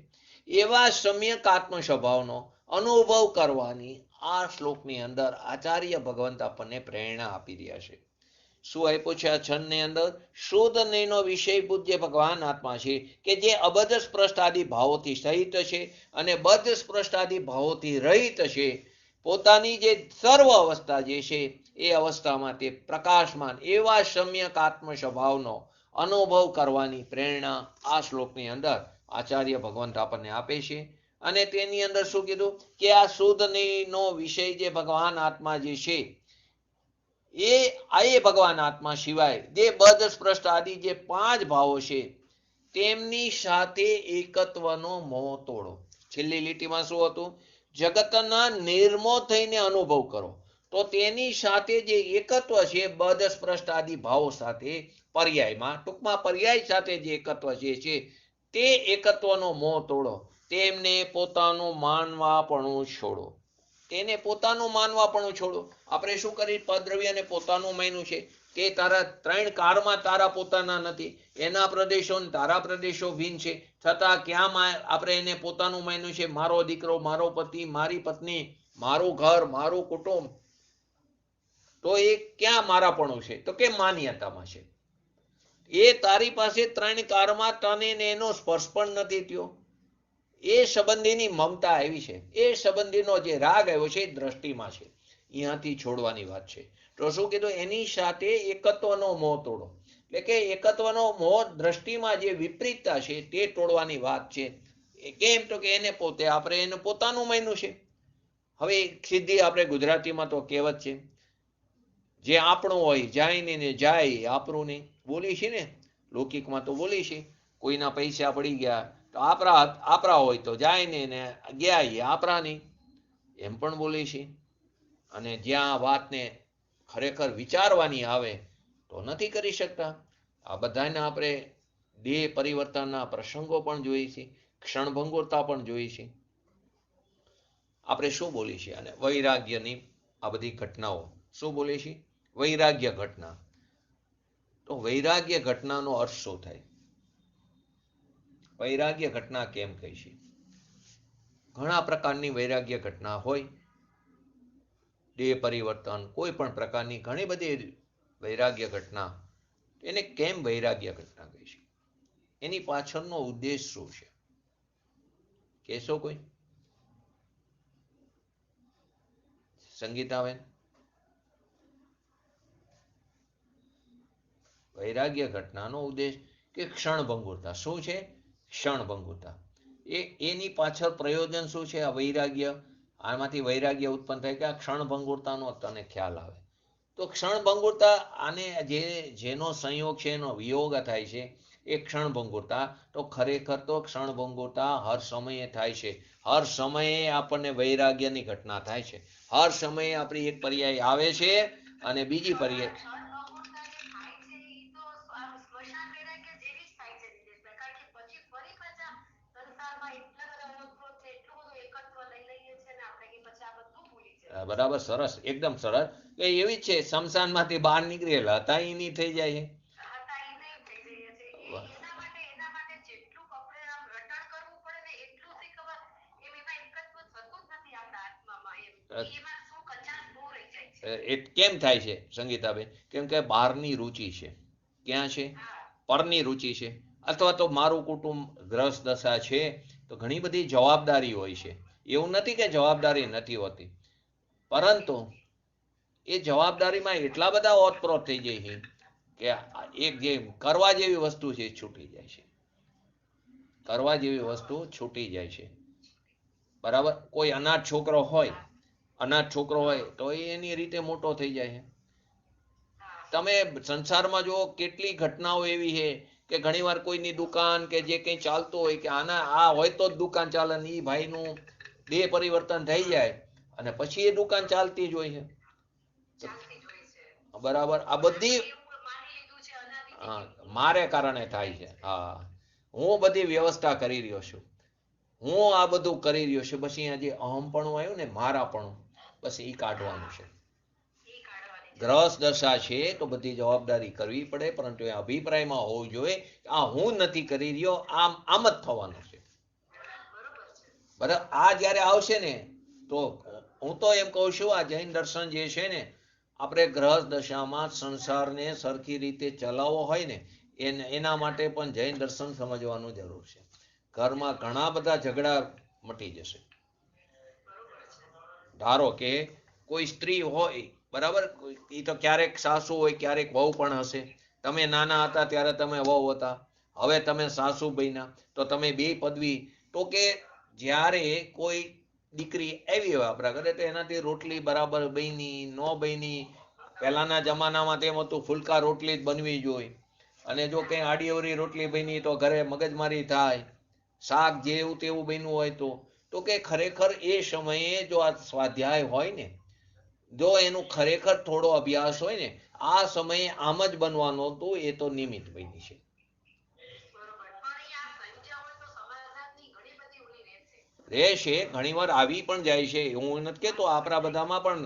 એવા સમ્યક આત્મ સ્વભાવનો અનુભવ કરવાની આ શ્લોકની અંદર આચાર્ય ભગવંત આપણને પ્રેરણા આપી રહ્યા છે. શું આપ્યું છે આ છંદની અંદર? શુદ્ધ નૈનો વિષયભૂત જે ભગવાન આત્મા છે કે જે અબધ સ્પૃષ્ટ આદિ ભાવોથી સહિત છે અને બદ્ધ સ્પૃષ્ટ આદિ ભાવોથી રહિત છે, પોતાની જે સર્વ અવસ્થા જે છે એ અવસ્થામાં તે પ્રકાશમાન એવા સમ્યક આત્મ સ્વભાવનો અનુભવ કરવાની પ્રેરણા આ શ્લોકની અંદર આચાર્ય ભગવંત આપણને આપે છે. અને તેની અંદર શું કીધું? કે આ શુદ્ધ નૈનો વિષય જે ભગવાન આત્મા જે છે એ ભગવાન આત્મા સિવાય જે બદ્ધ સ્પૃષ્ટ આદિ જે 5 ભાવો છે તેમની સાથે એકત્વનો મોહ તોડો. છેલ્લી લીટીમાં શું હતું? જગતના નિર્મો થઈને અનુભવ કરો. તો તેની સાથે જે એકત્વ છે બદ્ધ સ્પૃષ્ટ આદિ ભાવો સાથે પર્યાયમાં, ટૂંકમાં પર્યાય સાથે જે એકત્વ જે છે તે એકત્વનો મોહ તોડો. તેમને પોતાનું માનવાપણું છોડો. તેને પોતાનું માનવાપણું છોડો. આપણે શું કરી? પદ્રવ્યને પોતાનું માન્યું છે કે તારા 3 કાળમાં તારા પોતાના નથી, એના પ્રદેશો તારા પ્રદેશો ભિન્ન છે, છતાં ક્યાં આપણે એને પોતાનું માન્યું છે? મારો દીકરો, મારો પતિ, મારી પત્ની, મારું ઘર, મારું કુટુંબ. તો એ ક્યાં મારાપણું છે? તો કે માન્યતામાં છે. એ તારી પાસે 3 કાળમાં તને એનો સ્પર્શ પણ નથી થયો. એ સંબંધીની મમતા આવી છે, એ સંબંધીનો જે રાગ આવ્યો છે એ દ્રષ્ટિમાં છે. અહીંયાથી છોડવાની વાત છે. તો શું કીધું? એની સાથે એકત્વનો મોહ તોડો. એટલે કે એકત્વનો મોહ દ્રષ્ટિમાં જે વિપરીતતા છે તે તોડવાની વાત છે. કેમ? તો કે એને પોતે આપણે એને પોતાનું માન્યું છે. હવે સીધી આપણે ગુજરાતીમાં તો કહેવત છે, જે આપણું હોય જાય ને જાય આપણું નહીં. બોલી છે ને, લૌકિકમાં તો બોલી છે, કોઈના પૈસા પડી ગયા તો આપણા હોય તો જાય ને ગયા એ આપણા નહીં, એમ પણ બોલે છે. અને જ્યાં વાતને ખરેખર વિચારવાની આવે તો નથી કરી શકતા. આ બધાને આપણે દેહ પરિવર્તનના પ્રસંગો પણ જોઈએ છે, ક્ષણભંગુરતા પણ જોઈએ છે. આપણે શું બોલીએ છીએ? અને વૈરાગ્યની આ બધી ઘટનાઓ શું બોલે છે? વૈરાગ્ય ઘટના. તો વૈરાગ્ય ઘટનાનો અર્થ શું થાય? વૈરાગ્ય ઘટના કેમ કહી છે? ઘણા પ્રકારની વૈરાગ્ય ઘટના હોય, દેહ પરિવર્તન, કોઈ પણ પ્રકારની ઘણી બધી વૈરાગ્ય ઘટના. એને કેમ વૈરાગ્ય ઘટના કહી છે? એની પાછળનો ઉદ્દેશ શું છે? કહેશો કોઈ? સંગીતાબેન? વૈરાગ્ય ઘટનાનો ઉદ્દેશ કે ક્ષણભંગુરતા. શું છે? ક્ષણભંગુરતા. એની પાછળ પ્રયોજન શું છે? આ વૈરાગ્ય, આમાંથી વૈરાગ્ય ઉત્પન્ન થાય કે આ ક્ષણભંગુરતાનો તને ખ્યાલ આવે. તો ક્ષણભંગુરતા, આને જેનો સંયોગ છે એનો વિયોગ થાય છે એ ક્ષણભંગુરતા. તો ખરેખર તો ક્ષણભંગુરતા હર સમયે થાય છે. હર સમયે આપણને વૈરાગ્યની ઘટના થાય છે. હર સમયે આપણી એક પર્યાય આવે છે અને બીજી પર્યાય. બરાબર, સરસ, એકદમ સરસ. કે એવી છે, શમશાનમાંથી બહાર નીકળેલા હતા એની થઈ જાય છે. કેમ થાય છે સંગીતાબેન? કેમ કે બહારની રુચિ છે. ક્યાં છે? પરની રુચિ છે. અથવા તો મારું કુટુંબ ગ્રસ્ત દશા છે તો ઘણી બધી જવાબદારી હોય છે. એવું નથી કે જવાબદારી નથી હોતી, પરંતુ એ જવાબદારીમાં એટલા બધા ઓતપ્રોત થઈ જાય છે કે એક જે કરવા જેવી વસ્તુ છે એ છૂટી જાય છે. કરવા જેવી વસ્તુ છૂટી જાય છે. બરાબર. કોઈ અનાથ છોકરો હોય તો એની રીતે મોટો થઈ જાય છે. તમે સંસારમાં જો કેટલી ઘટનાઓ એવી છે કે ઘણીવાર કોઈની દુકાન કે જે કંઈ ચાલતું હોય કે આ હોય તો જ દુકાન ચાલે ને એ ભાઈનું દેહ પરિવર્તન થઈ જાય અને પછી એ દુકાન ચાલતી જ હોય છે. બરાબર. આ બધી મારે કારણે થાય છે. હા, હું બધી વ્યવસ્થા કરી રહ્યો છું, હું આ બધું કરી રહ્યો છું. બસ અહીંયા જે અહમપણું આવ્યું ને, મારાપણું, બસ એ કાઢવાનું છે. ગ્રસ્ત દશા છે તો બધી જવાબદારી કરવી પડે, પરંતુ એ અભિપ્રાયમાં હોવું જોઈએ આ હું નથી કરી રહ્યો, આમ જ થવાનું છે. બરાબર. આ જ્યારે આવશે ને તો હું તો એમ કહું છું, આ જૈન દર્શન જે છે ને, આપણે ગ્રહસ્થ દશામાં સંસારને સરખી રીતે ચલાવવો હોય ને એના માટે પણ જૈન દર્શન સમજવાનું જરૂર છે. ઘરમાં ઘણા બધા ઝઘડા મટી જશે. ધારો કે કોઈ સ્ત્રી હોય, બરાબર, એ તો ક્યારેક સાસુ હોય, ક્યારેક વહુ પણ હશે. તમે નાના હતા ત્યારે તમે વહુ હતા, હવે તમે સાસુ બન્યા તો તમે બે પદવી. તો કે જ્યારે કોઈ દીકરી આવી હોય આપણા ઘરે તો એનાથી રોટલી બરાબર બની ન બની. પહેલાના જમાનામાં તેમ હતું ફુલકા રોટલી જ બનવી જોઈએ, અને જો કંઈ આડી અવળી રોટલી બની તો ઘરે મગજમારી થાય. શાક જેવું તેવું બન્યું હોય તો કે ખરેખર એ સમયે જો આ સ્વાધ્યાય હોય ને, જો એનું ખરેખર થોડો અભ્યાસ હોય ને, આ સમયે આમ જ બનવાનું હતું. એ તો નિમિત્ત બની છે. રહેશે, ઘણીવાર આવી પણ જાય છે. હું નથી કહેતો આપણા બધામાં પણ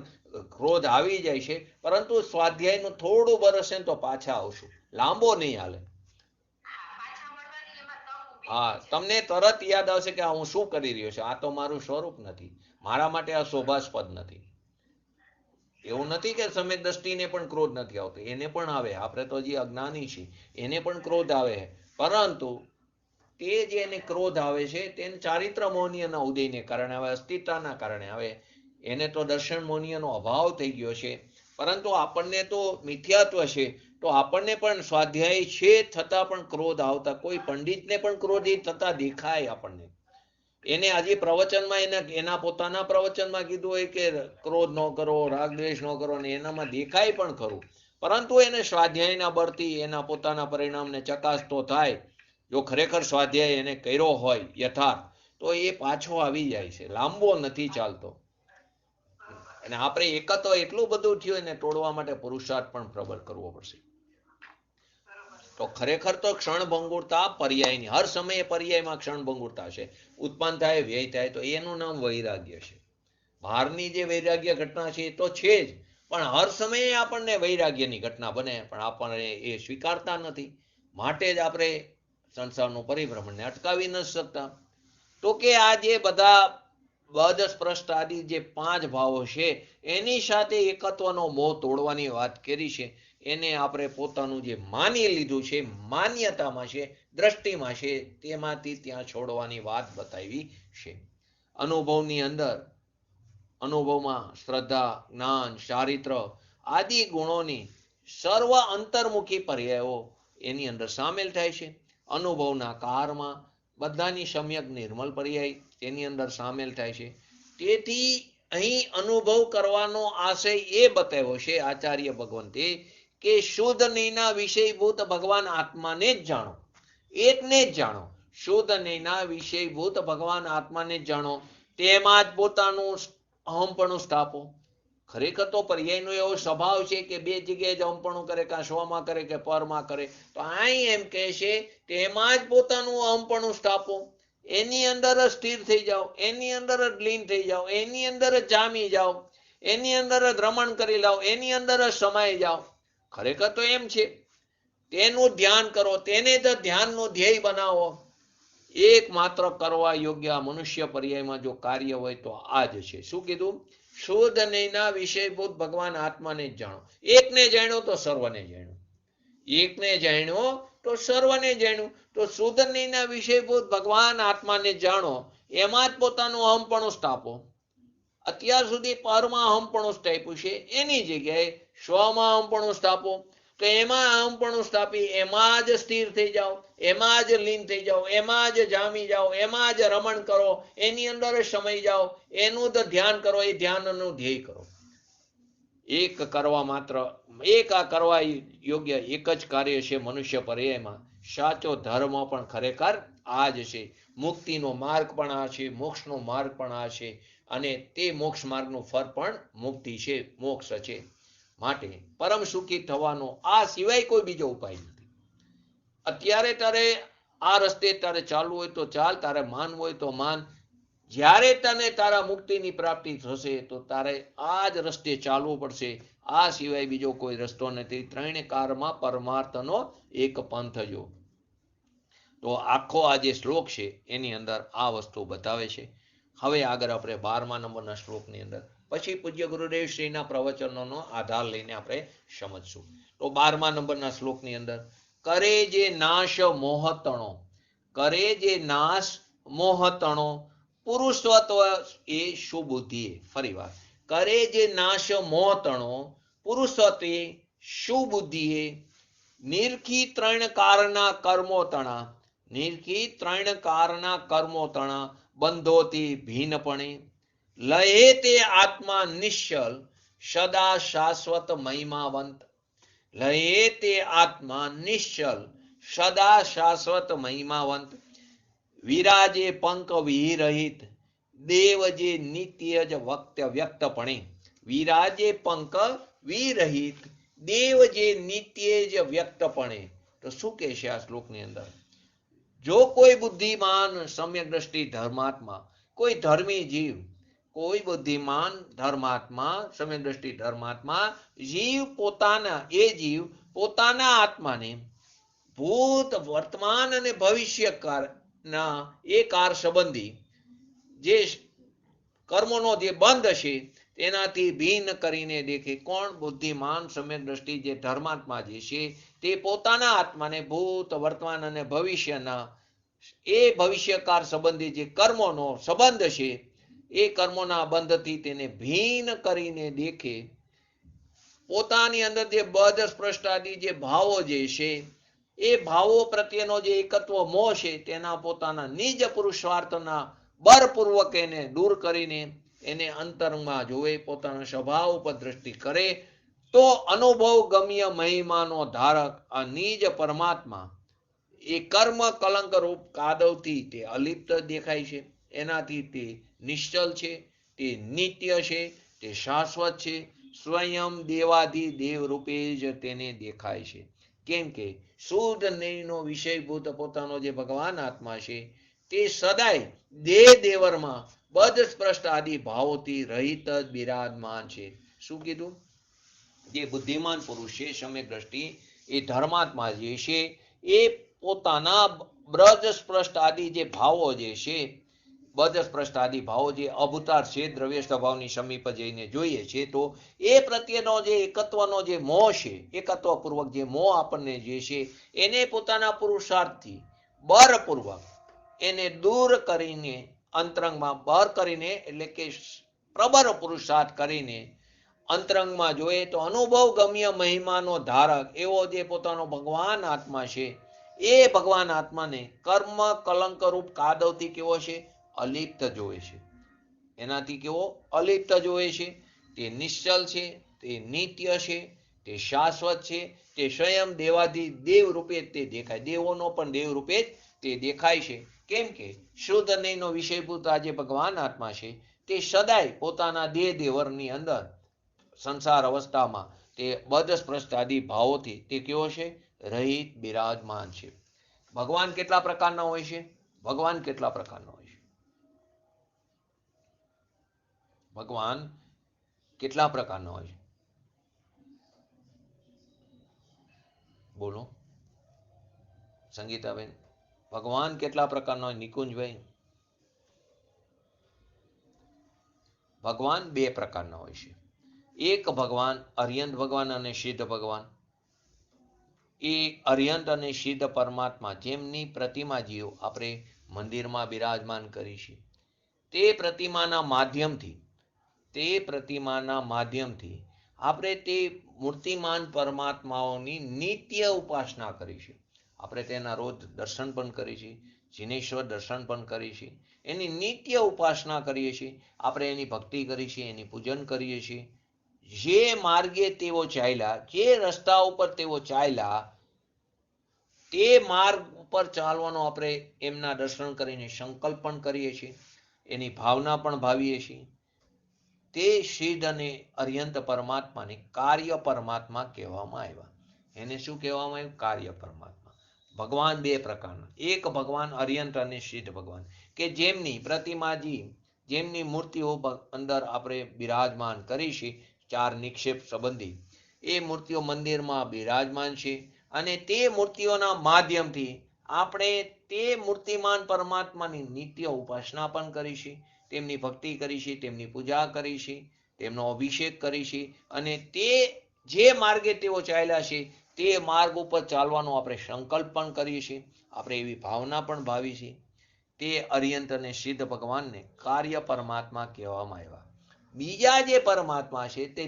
ક્રોધ આવી જાય છે, પરંતુ સ્વાધ્યાયનું થોડું બરસે ને તો પાછા આવશું, લાંબો નહીં હાલે. હા, તમને તરત યાદ આવશે કે હું શું કરી રહ્યો છું, આ તો મારું સ્વરૂપ નથી, મારા માટે આ શોભાસ્પદ નથી. એવું નથી કે સમ્યક દ્રષ્ટિને પણ ક્રોધ નથી આવતો, એને પણ આવે. આપણે તો હજી અજ્ઞાની છીએ, એને પણ ક્રોધ આવે, પરંતુ તે જે એને ક્રોધ આવે છે તેને ચારિત્ર મૌનિયના ઉદયને કારણે આવે, અસ્તિત્વના કારણે આવે. એને તો દર્શન મૌનિયનો અભાવ થઈ ગયો છે. પરંતુ આપણને તો મિથ્યાત્વ છે, તો આપણને પણ સ્વાધ્યાય છે છતાં પણ ક્રોધ આવતા, કોઈ પંડિતને પણ ક્રોધિત થતા દેખાય આપણને. એને આજે પ્રવચનમાં એના પોતાના પ્રવચનમાં કીધું હોય કે ક્રોધ ન કરો, રાગ દ્વેષ ન કરો, ને એનામાં દેખાય પણ ખરું, પરંતુ એને સ્વાધ્યાયના બળથી એના પોતાના પરિણામને ચકાસતો થાય. જો ખરેખર સ્વાધ્યાય એને કર્યો હોય યથાર્થ, તો એ પાછો આવી જાય છે, લાંબો નથી ચાલતો. અને આપણે એકત્વ એટલું બધું થયું એને તોડવા માટે પુરુષાર્થ પણ પ્રબળ કરવો પડશે. તો ખરેખર તો ક્ષણભંગુરતા પર્યાયની, હર સમયે પર્યાયમાં ક્ષણભંગુરતા છે, ઉત્પન્ન થાય, વ્યય થાય, તો એનું નામ વૈરાગ્ય છે. બહારની જે વૈરાગ્ય ઘટના છે એ તો છે જ, પણ હર સમયે આપણને વૈરાગ્યની ઘટના બને, પણ આપણને એ સ્વીકારતા નથી. માટે જ આપણે સંસારનું પરિભ્રમણને અટકાવી ન શકતા. તો કે આ જે બધા બદ સ્પૃષ્ટ આદિ જે 5 ભાવો છે એની સાથે એકત્વનો મોહ તોડવાની વાત કરી છે. એને આપણે પોતાનું જે માની લીધું છે, માન્યતામાં છે, દ્રષ્ટિમાં છે, તેમાંથી ત્યાં છોડવાની વાત બતાવી છે. અનુભવની અંદર, અનુભવમાં શ્રદ્ધા, જ્ઞાન, ચારિત્ર આદિ ગુણોની સર્વ અંતર્મુખી પર્યાયો એની અંદર સામેલ થાય છે. અનુભવના કારમાં બધાની સમ્યક નિર્મલ પર્યાય તેની અંદર સામેલ થાય છે. તેથી અહીં અનુભવ કરવાનો આશય એ બતાવ્યો છે આચાર્ય ભગવંતે કે શુદ્ધ નૈના વિષયભૂત ભગવાન આત્માને જ જાણો, એકને જ જાણો. શુદ્ધ નૈના વિષયભૂત ભગવાન આત્માને જ જાણો, તેમાં જ પોતાનું અહમપણું સ્થાપો. ખરેખર તો પર્યાયનો એવો સ્વભાવ છે કે બે જગ્યાએ જ અહમપણું કરે, કાં સ્વમાં કરે કે પરમાં કરે. તો અહીં એમ કહે છે તેમાં જ પોતાનું અહમપણું સ્થાપો, એની અંદર જ સ્થિર થઈ જાઓ, એની અંદર જ લીન થઈ જાઓ, એની અંદર જ જામી જાઓ, એની અંદર જ રમણ કરી લાવો, એની અંદર જ સમાઈ જાઓ. ખરેખર તો એમ છે. તેનું ધ્યાન કરો, તેને જ ધ્યાનનું ધ્યેય બનાવો. એકમાત્ર કરવા યોગ્ય મનુષ્ય પર્યાયમાં જો કાર્ય હોય તો આ જ છે. શું કીધું? શુદ્ધ નૈના વિષયભૂત ભગવાન આત્માને જ જાણો. એકને જાણ્યો તો સર્વને જાણ્યો, એકને જાણ્યો તો સર્વને જાણ્યું. તો શુદ્ધ નૈના વિષયભૂત ભગવાન આત્માને જાણો, એમાં જ પોતાનું અહમપણું સ્થાપો. અત્યાર સુધી પરમાં અહમપણું સ્થાપ્યું છે, એની જગ્યાએ સ્વમાં અહમપણું સ્થાપો. તો એમાં અહમપણું સ્થાપી એમાં જ સ્થિર થઈ જાઓ, એમાં જ લીન થઈ જાઓ, એમાં જ જામી જાઓ, એમાં જ રમણ કરો, એની અંદર જ સમાઈ જાઓ, એનું જ ધ્યાન કરો, એ ધ્યાનનું ધ્યેય કરો. એક કરવા માત્ર, એક આ કરવા યોગ્ય એક જ કાર્ય છે મનુષ્ય પર્યાયમાં. સાચો ધર્મ પણ ખરેખર આ જ છે. મુક્તિનો માર્ગ પણ આ છે, મોક્ષનો માર્ગ પણ આ છે, અને તે મોક્ષ માર્ગનું ફળ પણ મુક્તિ છે, મોક્ષ છે. માટે પરમ સુખી થવાનો આ સિવાય કોઈ બીજો ઉપાય નથી. અત્યારે તારે આ રસ્તે તારે ચાલવું હોય તો ચાલ, તારે માનવું હોય તો માન. જ્યારે તને તારા મુક્તિની પ્રાપ્તિ થશે તો તારે આ જ રસ્તે ચાલવું પડશે. આ સિવાય બીજો કોઈ રસ્તો નથી. ત્રણે કારમાં પરમાર્થનો એક પંથ જો. તો આખો આ જે શ્લોક છે એની અંદર આ વસ્તુ બતાવે છે. હવે આગળ આપણે 12મા નંબરના શ્લોકની અંદર પછી પૂજ્ય ગુરુદેવ શ્રીના પ્રવચનોનો આધાર લઈને આપણે સમજશું. તો 12મા નંબરના શ્લોકની અંદર કરે જે નાશ મોહતણો, કરે જે નાશ મોહતણો પુરુષત્વ એ સુબુદ્ધિ. ફરી વાર, કરે જે નાશ મોહતણો પુરુષત્વે સુબુદ્ધિએ નિરખી ત્રણ કારના કર્મો તણા, નિરખી ત્રણ કારના કર્મો તણા બંધોથી ભીનપણે લહે તે આત્મા નિશ્ચલ સદા શાશ્વત મહિમાવંત, લહે તે આત્મા નિશ્ચલ સદા શાશ્વત મહિમાવંત વિરાજે પંક વિરહિત દેવ જે નિત્ય જ વ્યક્તપણે, વિરાજે પંક વિરહિત દેવ જે નિત્ય જ વ્યક્તપણે. તો શું કહે છે આ શ્લોકની અંદર? જો કોઈ બુદ્ધિમાન સમ્યક દ્રષ્ટિ ધર્માત્મા, કોઈ ધર્મી જીવ, કોઈ બુદ્ધિમાન ધર્માત્મા સમ્યક દ્રષ્ટિ ધર્માત્મા જીવ પોતાના, એ જીવ પોતાના આત્માને ભૂત વર્તમાન અને ભવિષ્ય કાળના એ કાર સંબંધી જે કર્મોનો જે બંધ છે તેનાથી ભિન્ન કરીને દેખે. કોણ? બુદ્ધિમાન સમ્યક દ્રષ્ટિ જે ધર્માત્મા જે છે તે પોતાના આત્માને ભૂત વર્તમાન અને ભવિષ્યના એ ભવિષ્યકાળ સંબંધી જે કર્મોનો સંબંધ છે એ કર્મોના બંધથી તેને ભિન્ન કરીને દેખે. પોતાની અંદર જે બધ સ્પષ્ટાદી જે ભાવો જે છે એ ભાવો પ્રત્યેનો જે એકત્વ મોહ છે તેના પોતાના નિજ પુરુષાર્થના બળપૂર્વક એને દૂર કરીને એને અંતરમાં જોવે, પોતાના સ્વભાવ ઉપર દ્રષ્ટિ કરે તો અનુભવ ગમ્ય મહિમાનો ધારક આ નિજ પરમાત્મા એ કર્મ કલંક રૂપ કાદવથી તે અલિપ્ત દેખાય છે. એનાથી તે નિશ્ચલ છે, તે નિત્ય છે, તે શાશ્વત છે, સ્વયં દેવાધિ દેવ રૂપે જ તેને દેખાય છે. કેમ કે શુદ્ધ નૈનો વિષયભૂત પોતાનો જે ભગવાન આત્મા છે તે સદાય દેહ દેવરમાં બધ સ્પષ્ટ આદિ ભાવોથી રહિત જ બિરાજમાન છે. શું કીધું? જે બુદ્ધિમાન પુરુષ છે સમ્યક દ્રષ્ટિ એ ધર્માત્મા જે છે એ પોતાના બ્રજ સ્પષ્ટ આદિ જે ભાવો જે છે, બધ સ્પષ્ટ આદિ ભાવો જે અભૂતાર છે, દ્રવ્ય સ્વભાવની સમીપ જઈને જોઈએ છે તો એ પ્રત્યેનો જે એકત્વનો જે મોહ છે, એકત્વપૂર્વક જે મોહ આપણને જે છે એને પોતાના પુરુષાર્થથી બળપૂર્વક એને દૂર કરીને અંતરંગમાં બહાર કરીને, એટલે કે પ્રબળ પુરુષાર્થ કરીને અંતરંગમાં જોઈએ તો અનુભવ ગમ્ય મહિમાનો ધારક એવો જે પોતાનો ભગવાન આત્મા છે, એ ભગવાન આત્માને કર્મ કલંકરૂપ કાદવથી કેવો છે? અલિપ્ત જોવે છે. એનાથી કેવો? અલિપ્ત જોવે છે. તે નિશ્ચલ છે, તે નિત્ય છે, તે શાશ્વત છે, તે સ્વયં દેવાથી દેવ રૂપે તે દેખાય, દેવોનો પણ દેવ રૂપે તે દેખાય છે. કેમ કે શુદ્ધ નૈનો વિષયભૂત આ જે ભગવાન આત્મા છે, તે સદાય પોતાના દેહ દેવરની અંદર સંસાર અવસ્થામાં તે બધ સ્પૃષ્ટ આદિ ભાવોથી તે કેવો છે? રહિત બિરાજમાન છે. ભગવાન કેટલા પ્રકારના હોય છે? ભગવાન કેટલા પ્રકારના હોય છે? ભગવાન કેટલા પ્રકારના હોય છે? બોલો સંગીતાબેન, ભગવાન કેટલા પ્રકારના હોય? નિકુંજભાઈ, ભગવાન બે પ્રકારના હોય છે. એક ભગવાન અર્યંત ભગવાન અને સિદ્ધ ભગવાન. એ અર્યંત અને સિદ્ધ પરમાત્મા જેમની પ્રતિમાજીઓ આપણે મંદિરમાં બિરાજમાન કરી છે, તે પ્રતિમાના માધ્યમથી આપણે તે મૂર્તિમાન પરમાત્માઓની નિત્ય ઉપાસના કરી છે. આપણે તેના રોજ દર્શન પણ કરી છે, જિનેશ્વર દર્શન પણ કરી છે, એની નિત્ય ઉપાસના કરીએ છીએ, આપણે એની ભક્તિ કરી છે, એની પૂજન કરીએ છીએ. જે માર્ગે તેઓ ચાલ્યા, જે રસ્તા ઉપર તેઓ ચાલ્યા, તે માર્ગ ઉપર ચાલવાનો આપણે એમના દર્શન કરીને સંકલ્પ પણ કરીએ છીએ, એની ભાવના પણ ભાવીએ છીએ. તે સિદ્ધ અને અર્યંત પરમાત્માને કાર્ય પરમાત્મા કહેવામાં આવ્યા. એને શું કહેવામાં આવ્યું? કાર્ય પરમાત્મા. ભગવાન બે પ્રકારના. એક ભગવાન અર્યંત અને સિદ્ધ ભગવાન, કે જેમની પ્રતિમાજી, જેમની મૂર્તિઓ અંદર આપણે બિરાજમાન કરી છે, ચાર નિક્ષેપ સંબંધી એ મૂર્તિઓ મંદિરમાં બિરાજમાન છે, અને તે મૂર્તિઓના માધ્યમથી આપણે તે મૂર્તિમાન પરમાત્માની નિત્ય ઉપાસના પણ કરી છે, તેમની ભક્તિ કરી છે, તેમની પૂજા કરી છે, તેમનો અભિષેક કરી છે, અને તે જે માર્ગે તેઓ ચાલ્યા છે તે માર્ગ ઉપર ચાલવાનો આપણે સંકલ્પ પણ કરીએ છીએ, આપણે એવી ભાવના પણ ભાવી છે. તે અર્યંત અને સિદ્ધ ભગવાનને કાર્ય પરમાત્મા કહેવામાં આવ્યા. બીજા જે પરમાત્મા છે તે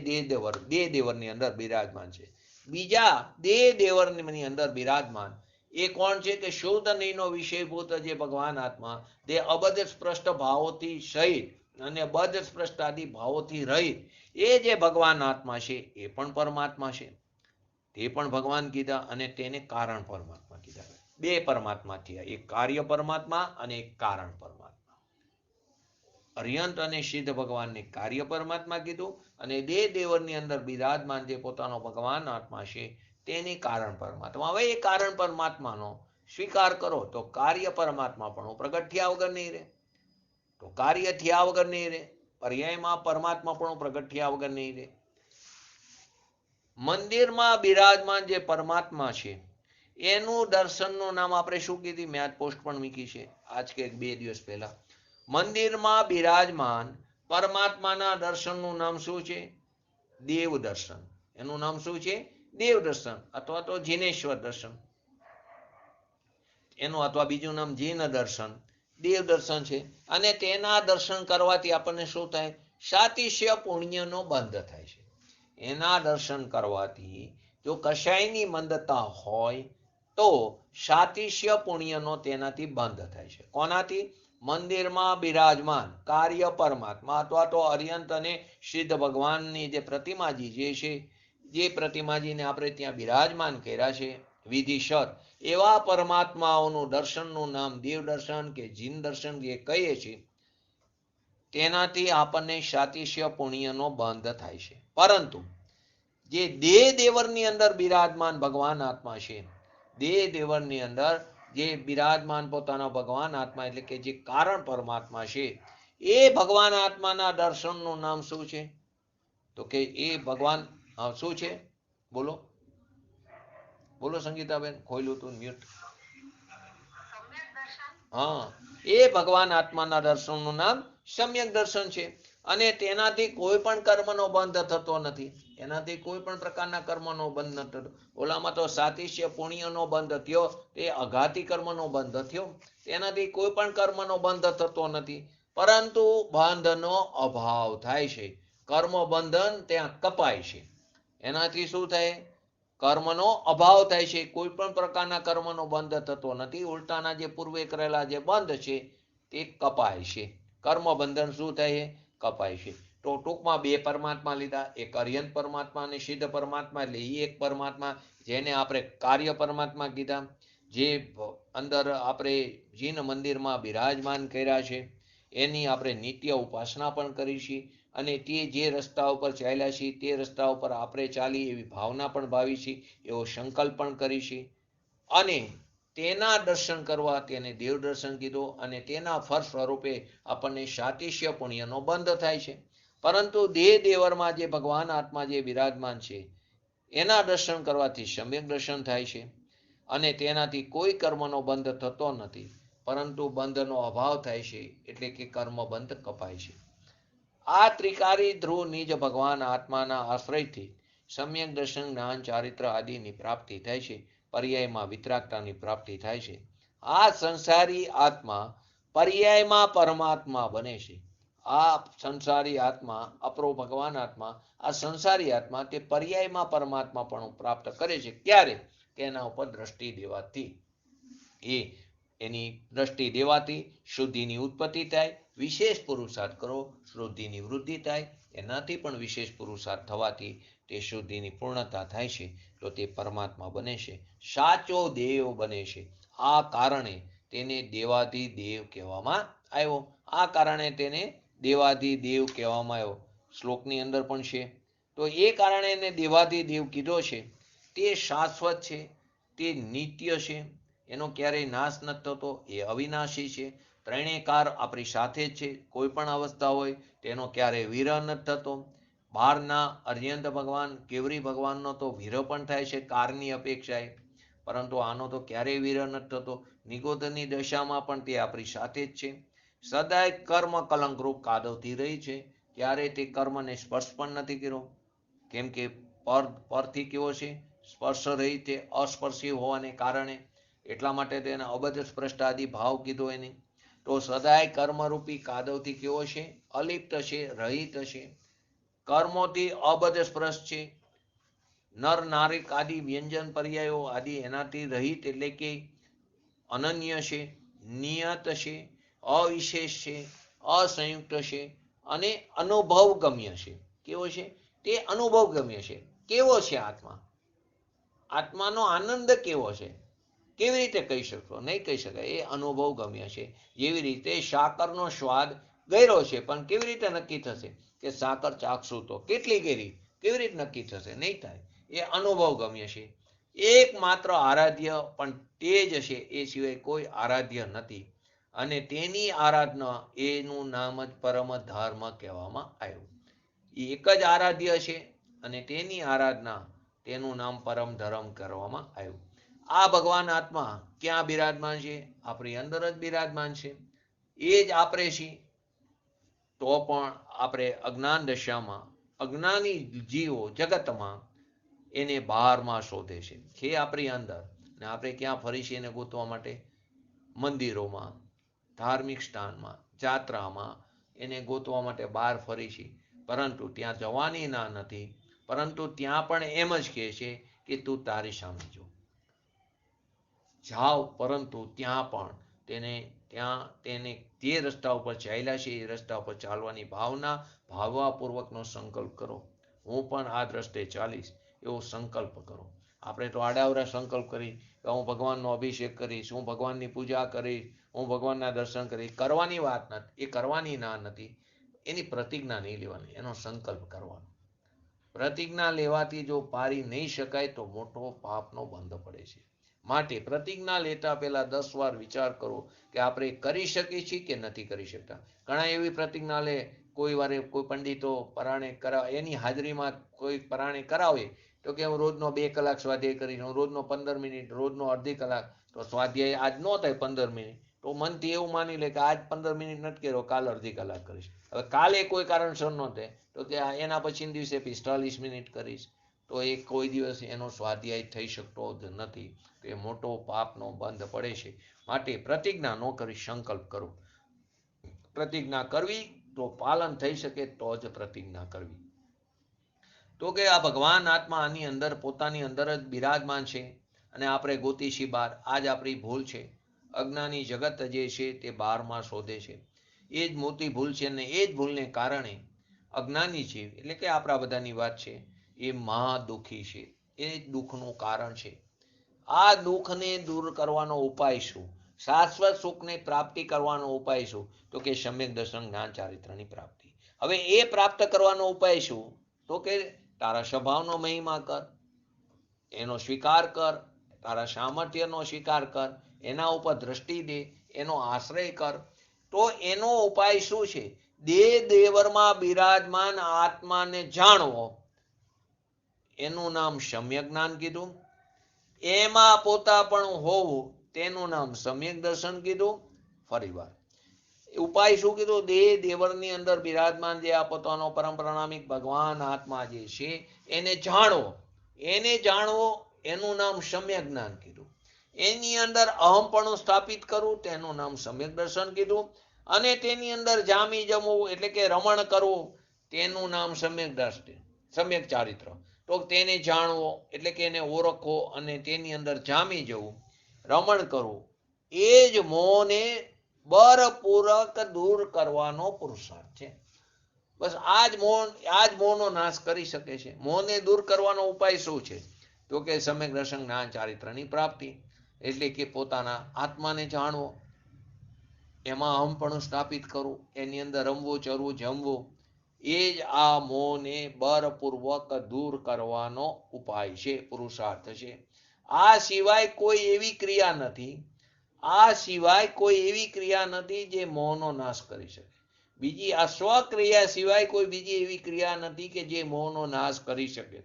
દેહ દેવરની અંદર બિરાજમાન છે. બીજા દેહ દેવરની અંદર બિરાજમાન એ કોણ છે? કે શુદ્ધ નૈનો વિષયભૂત જે ભગવાન આત્મા, તે અબધ સ્પષ્ટ ભાવોથી સહિત અને બધ સ્પષ્ટ આદિ ભાવોથી રહિત એ જે ભગવાન આત્મા છે, એ પણ પરમાત્મા છે. તે પણ ભગવાન કીધા અને તેને કારણ પરમાત્મા કીધા. બે પરમાત્મા થયા, એક કાર્ય પરમાત્મા અને એક કારણ પરમાત્મા. અર્યંત અને સિદ્ધ ભગવાનને કાર્ય પરમાત્મા કીધું, અને દેહ દેવરની અંદર બિરાજમાન જે પોતાનો ભગવાન આત્મા છે તેની કારણ પરમાત્મા. હવે એ કારણ પરમાત્માનો સ્વીકાર કરો તો કાર્ય પરમાત્મા પણ પ્રગટ થયા વગર નહીં રહે, તો કાર્ય થયા વગર નહીં રહે, પર્યાયમાં પરમાત્મા પણ પ્રગટ થયા વગર નહીં રહે. મંદિરમાં બિરાજમાન જે પરમાત્મા છે એનું દર્શનનું નામ આપણે શું કીધી? મેં આજ પોસ્ટ પણ મૂકી છે, આજ કે 2 દિવસ પહેલા. મંદિરમાં બિરાજમાન પરમાત્માના દર્શનનું નામ શું છે? દેવ દર્શન. એનું નામ શું છે? દેવ દર્શન, અથવા તો જિનેશ્વર દર્શન. એનું અથવા બીજું નામ જીન દર્શન, દેવ દર્શન છે. અને તેના દર્શન કરવાથી આપણને શું થાય? સાતિશ્ય પુણ્યનો બંધ થાય છે. એના દર્શન કરવાથી જો કશાયની મંદતા હોય તો સાતિશ્ય પુણ્યનો તેનાથી બંધ થાય છે. કોનાથી? મંદિરમાં બિરાજમાન કાર્ય પરમાત્મા અથવા તો અર્યંત અને સિદ્ધ ભગવાનની જે પ્રતિમાજી જે છે, જે પ્રતિમાજીને આપણે ત્યાં બિરાજમાન કર્યા છે વિધિસર, એવા પરમાત્માઓનું દર્શનનું નામ દેવ દર્શન કે જીન દર્શન જે કહીએ છીએ, તેનાથી આપણને સાતિશ્ય પુણ્યનો બંધ થાય છે. પરંતુ જે દેહ દેવરની અંદર બિરાજમાન ભગવાન આત્મા છે, દેહ દેવરની અંદર જે બિરાજમાન પોતાના ભગવાન આત્મા એટલે કે જે કારણ પરમાત્મા છે, એ ભગવાન આત્માના દર્શનનું નામ શું છે? તો કે એ ભગવાન શું છે? બોલો બોલો સંગીતાબેન, ખોલ્યું તું મ્યુટ. હા, એ ભગવાન આત્માના દર્શનનું નામ સમ્યક દર્શન છે. અને તેનાથી કોઈ પણ કર્મનો બંધ થતો નથી. એનાથી કોઈ પણ પ્રકારના કર્મનો બંધ ન થતો. ઓલામાં તો સાતિશ્ય પુણ્યનો બંધ થયો, તે અઘાતી કર્મનો બંધ થયો. તેનાથી કોઈ પણ કર્મનો બંધ થતો નથી, પરંતુ બંધનો અભાવ થાય છે. કર્મ બંધન ત્યાં કપાય છે. એનાથી શું થાય? કર્મનો અભાવ થાય છે. કોઈ પણ પ્રકારના કર્મનો બંધ થતો નથી. ઉલટાના જે પૂર્વે કરેલા જે બંધ છે તે કપાય છે. કર્મ બંધન શું થાય? કપાય છે. તો ટૂંકમાં બે પરમાત્મા લીધા, એક અર્યંત પરમાત્મા અને સિદ્ધ પરમાત્મા. એટલે એ એક પરમાત્મા જેને આપણે કાર્ય પરમાત્મા કીધા, જે અંદર આપણે જીન મંદિરમાં બિરાજમાન કર્યા છે, એની આપણે નિત્ય ઉપાસના પણ કરી છે. અને તે જે રસ્તા ઉપર ચાલ્યા છીએ તે રસ્તા ઉપર આપણે ચાલી એવી ભાવના પણ ભાવી છે, એવો સંકલ્પ પણ કરી છે. અને તેના દર્શન કરવા તેને દેવ દર્શન કીધો. અને તેના ફળ સ્વરૂપે આપણને સાતિશ્ય પુણ્યનો બંધ થાય છે. પરંતુ દેહ દેવરમાં જે ભગવાન આત્મા જે વિરાજમાન છે એના દર્શન કરવાથી સમ્યક દર્શન થાય છે. અને તેનાથી કોઈ કર્મનો બંધ થતો નથી, પરંતુ બંધનો અભાવ થાય છે. એટલે કે કર્મ બંધ કપાય છે. આ ત્રિકારી ધ્રુવ નિજ ભગવાન આત્માના આશ્રયથી સમ્યક દર્શન, જ્ઞાન, ચારિત્ર આદિની પ્રાપ્તિ થાય છે. પર્યાયમાં વિતરાગતાની પ્રાપ્તિ થાય છે. આ સંસારી આત્મા પર્યાયમાં પરમાત્મા બને છે. આ સંસારી આત્મા, અપરો ભગવાન આત્મા, આ સંસારી આત્મા તે પર્યાયમાં પરમાત્મા પણ પ્રાપ્ત કરે છે. ક્યારે? કે એના ઉપર દ્રષ્ટિ દેવાથી. એની દ્રષ્ટિ દેવાથી શુદ્ધિની ઉત્પત્તિ થાય. વિશેષ પુરુષાર્થ કરો, શુદ્ધિની વૃદ્ધિ થાય. એનાથી પણ વિશેષ પુરુષાર્થ થવાથી તે શુદ્ધિની પૂર્ણતા થાય છે. તો તે પરમાત્મા બને છે, સાચો દેવ બને છે. આ કારણે તેને દેવાધિદેવ કહેવામાં આવ્યો. આ કારણે તેને દેવાધિદેવ કહેવામાં આવ્યો. શ્લોકની અંદર પણ છે. તો એ કારણે એને દેવાધિદેવ કીધો છે. તે શાશ્વત છે, તે નિત્ય છે, એનો ક્યારેય નાશ નથી થતો, એ અવિનાશી છે. ત્રણેયકાર આપણી સાથે જ છે. કોઈ પણ અવસ્થા હોય તેનો ક્યારેય વિરહ નથી થતો. બહારના અર્યંત ભગવાન, કેવરી ભગવાનનો તો વિરહ પણ થાય છે કારની અપેક્ષાએ, પરંતુ આનો તો ક્યારેય વિરહ નથી થતો. નિગોદની દશામાં પણ તે આપણી સાથે જ છે. સદાય કર્મ કલંકરૂપ કાદવથી રહી છે. ક્યારે તે કર્મને સ્પર્શ પણ નથી કર્યો. કેમ કે પરથી કેવો છે? સ્પર્શ રહી તે અસ્પર્શી હોવાને કારણે. એટલા માટે તેને અબધ સ્પૃષ્ટાદિ ભાવ કીધો એને. તો સદાય કર્મરૂપી કાદવથી કેવો છે? અલિપ્ત છે, રહિત છે. કર્મોથી અબધ સ્પર્શ છે. નર નારિક આદિ વ્યંજન પર્યાયો આદિ એનાથી રહિત, એટલે કે અનન્ય છે, નિયત છે, અવિશેષ છે, અસંયુક્ત છે અને અનુભવગમ્ય છે. કેવો છે? તે અનુભવગમ્ય છે. કેવો છે આત્મા? આત્માનો આનંદ કેવો છે? કેવી રીતે કહી શકશો? નહીં કહી શકાય. એ અનુભવગમ્ય છે. જેવી રીતે સાકરનો સ્વાદ ગયરો છે, પણ કેવી રીતે નક્કી થશે કે સાકર ચાખશું તો કેટલી ગેરી? કેવી રીતે નક્કી થશે? નહીં થાય. એ અનુભવગમ્ય છે. એકમાત્ર આરાધ્ય પણ તે જ છે, એ સિવાય કોઈ આરાધ્ય નથી. અને તેની આરાધના, એનું નામ જ પરમ ધર્મ કહેવામાં આવ્યું. એક જ આરાધ્ય છે અને તેની આરાધના, તેનું નામ પરમ ધર્મ કરવામાં આવ્યું. આ ભગવાન આત્મા ક્યાં બિરાજમાન છે? આપણી અંદર જ બિરાજમાન છે. એ જ આપણે છીએ. તો પણ આપણે અજ્ઞાન દશામાં, અજ્ઞાની જીવો જગતમાં એને બહારમાં શોધે છે. છે આપણી અંદર. ને આપણે ક્યાં ફરી છીએ એને ગોતવા માટે? મંદિરોમાં, ધાર્મિક સ્થાનમાં, જાત્રામાં એને ગોતવા માટે બહાર ફરી છીએ. પરંતુ ત્યાં જવાની ના નથી. પરંતુ ત્યાં પણ એમ જ કહે છે કે તું તારી સામે જો જાઓ, પરંતુ ત્યાં પણ તેને તે રસ્તા ઉપર ચાલ્યા છે એ રસ્તા ઉપર ચાલવાની ભાવનાપૂર્વકનો સંકલ્પ કરો. હું પણ આ દ્રષ્ટે ચાલીશ એવો સંકલ્પ કરો. આપણે તો આડાવડા સંકલ્પ કરી કે હું ભગવાનનો અભિષેક કરીશ, હું ભગવાનની પૂજા કરીશ, હું ભગવાનના દર્શન કરીશ. કરવાની વાત નથી, એ કરવાની ના નથી. એની પ્રતિજ્ઞા નહીં લેવાની, એનો સંકલ્પ કરવાનો. પ્રતિજ્ઞા લેવાથી જો પારી નહીં શકાય તો મોટો પાપનો બંધ પડે છે. માટે પ્રતિજ્ઞા લેતા પહેલા 10 વાર વિચાર કરો કે આપણે કરી શકીએ છીએ કે નથી કરી શકતા. ઘણા એવી પ્રતિજ્ઞા લે, કોઈ વારે કોઈ પંડિતો પરાણે કરાવે, એની હાજરીમાં કોઈ પરાણે કરાવે તો કે હું રોજનો 2 કલાક સ્વાધ્યાય કરીશ, હું રોજનો 15 મિનિટ, રોજનો અડધી કલાક. તો સ્વાધ્યાય આજ ન થાય 15 મિનિટ, તો મનથી એવું માની લે કે આજ 15 મિનિટ નથી કર્યો, કાલ અડધી કલાક કરીશ. હવે કાલે કોઈ કારણસર ન થાય તો કે એના પછીના દિવસે 45 મિનિટ કરીશ. તો એ કોઈ દિવસ એનો સ્વાધ્યાય થઈ શકતો જ નથી. તો એ મોટો પાપનો બંધ પડે છે. માટે પ્રતિજ્ઞા ન કરી સંકલ્પ કરો. પ્રતિજ્ઞા કરવી તો પાલન થઈ શકે તો જ પ્રતિજ્ઞા કરવી. તો કે આ ભગવાન આત્મા આની અંદર પોતાની અંદર જ બિરાજમાન છે અને આપણે ગોતીશી બહાર. આજ આપણી ભૂલ છે. અજ્ઞાની જગત જે છે તે બહારમાં શોધે છે. એ જ મોટી ભૂલ છે અને એ જ ભૂલને કારણે અજ્ઞાની જીવ એટલે કે આપણા બધાની વાત છે એ મહા દુઃખી છે. એ જ દુઃખનું કારણ છે. આ દુઃખને દૂર કરવાનો ઉપાય શું? શાશ્વત સુખની પ્રાપ્તિ કરવાનો ઉપાય શું? તો કે સમ્યક દર્શન જ્ઞાન ચારિત્રની પ્રાપ્તિ. હવે એ પ્રાપ્ત કરવાનો ઉપાય શું? તો કે તારા સ્વભાવનો મહિમા કર, એનો સ્વીકાર કર, તારા સામર્થ્યનો સ્વીકાર કર, એના ઉપર દ્રષ્ટિ દે, એનો આશ્રય કર. તો એનો ઉપાય શું છે? દેહ દેવરમાં બિરાજમાન આત્માને જાણવો, એનું નામ સમ્યક જ્ઞાન કીધું. એમાં પોતાપણું હોવું, તેનું નામ સમ્યક દર્શન કીધું. ફરીવાર ઉપાય શું કીધું? દેહ દેવરની અંદર બિરાજમાન જે આ પોતાનો પરમ પ્રણામિક ભગવાન આત્મા જે છે એને જાણવો. એને જાણવો એનું નામ સમ્યક જ્ઞાન કીધું. એની અંદર અહમપણું સ્થાપિત કરવું તેનું નામ સમ્યક દર્શન કીધું. અને તેની અંદર જામી જમવું એટલે કે રમણ કરવું તેનું નામ સમ્યક દર્શન, સમ્યક ચારિત્ર. તો તેને જાણવો એટલે કે એને ઓળખવો અને તેની અંદર જામી જવું, રમણ કરવું, એ જ મોહને બળપૂર્વક દૂર કરવાનો પુરુષાર્થ છે. બસ આ જ મોહનો નાશ કરી શકે છે. મોહને દૂર કરવાનો ઉપાય શું છે? તો કે સમ્યક દર્શન જ્ઞાન ચારિત્રની પ્રાપ્તિ. એટલે કે પોતાના આત્માને જાણવો, એમાં અહમપણું સ્થાપિત કરવું, એની અંદર રમવું, ચરવું, જમવું, એ જ આ મોહને બળપૂર્વક દૂર કરવાનો ઉપાય છે, પુરુષાર્થ છે. આ સિવાય કોઈ એવી ક્રિયા નથી, આ સિવાય કોઈ એવી ક્રિયા નથી જે મોહનો નાશ કરી શકે. બીજી આ સ્વક્રિયા સિવાય કોઈ બીજી એવી ક્રિયા નથી કે જે મોહનો નાશ કરી શકે.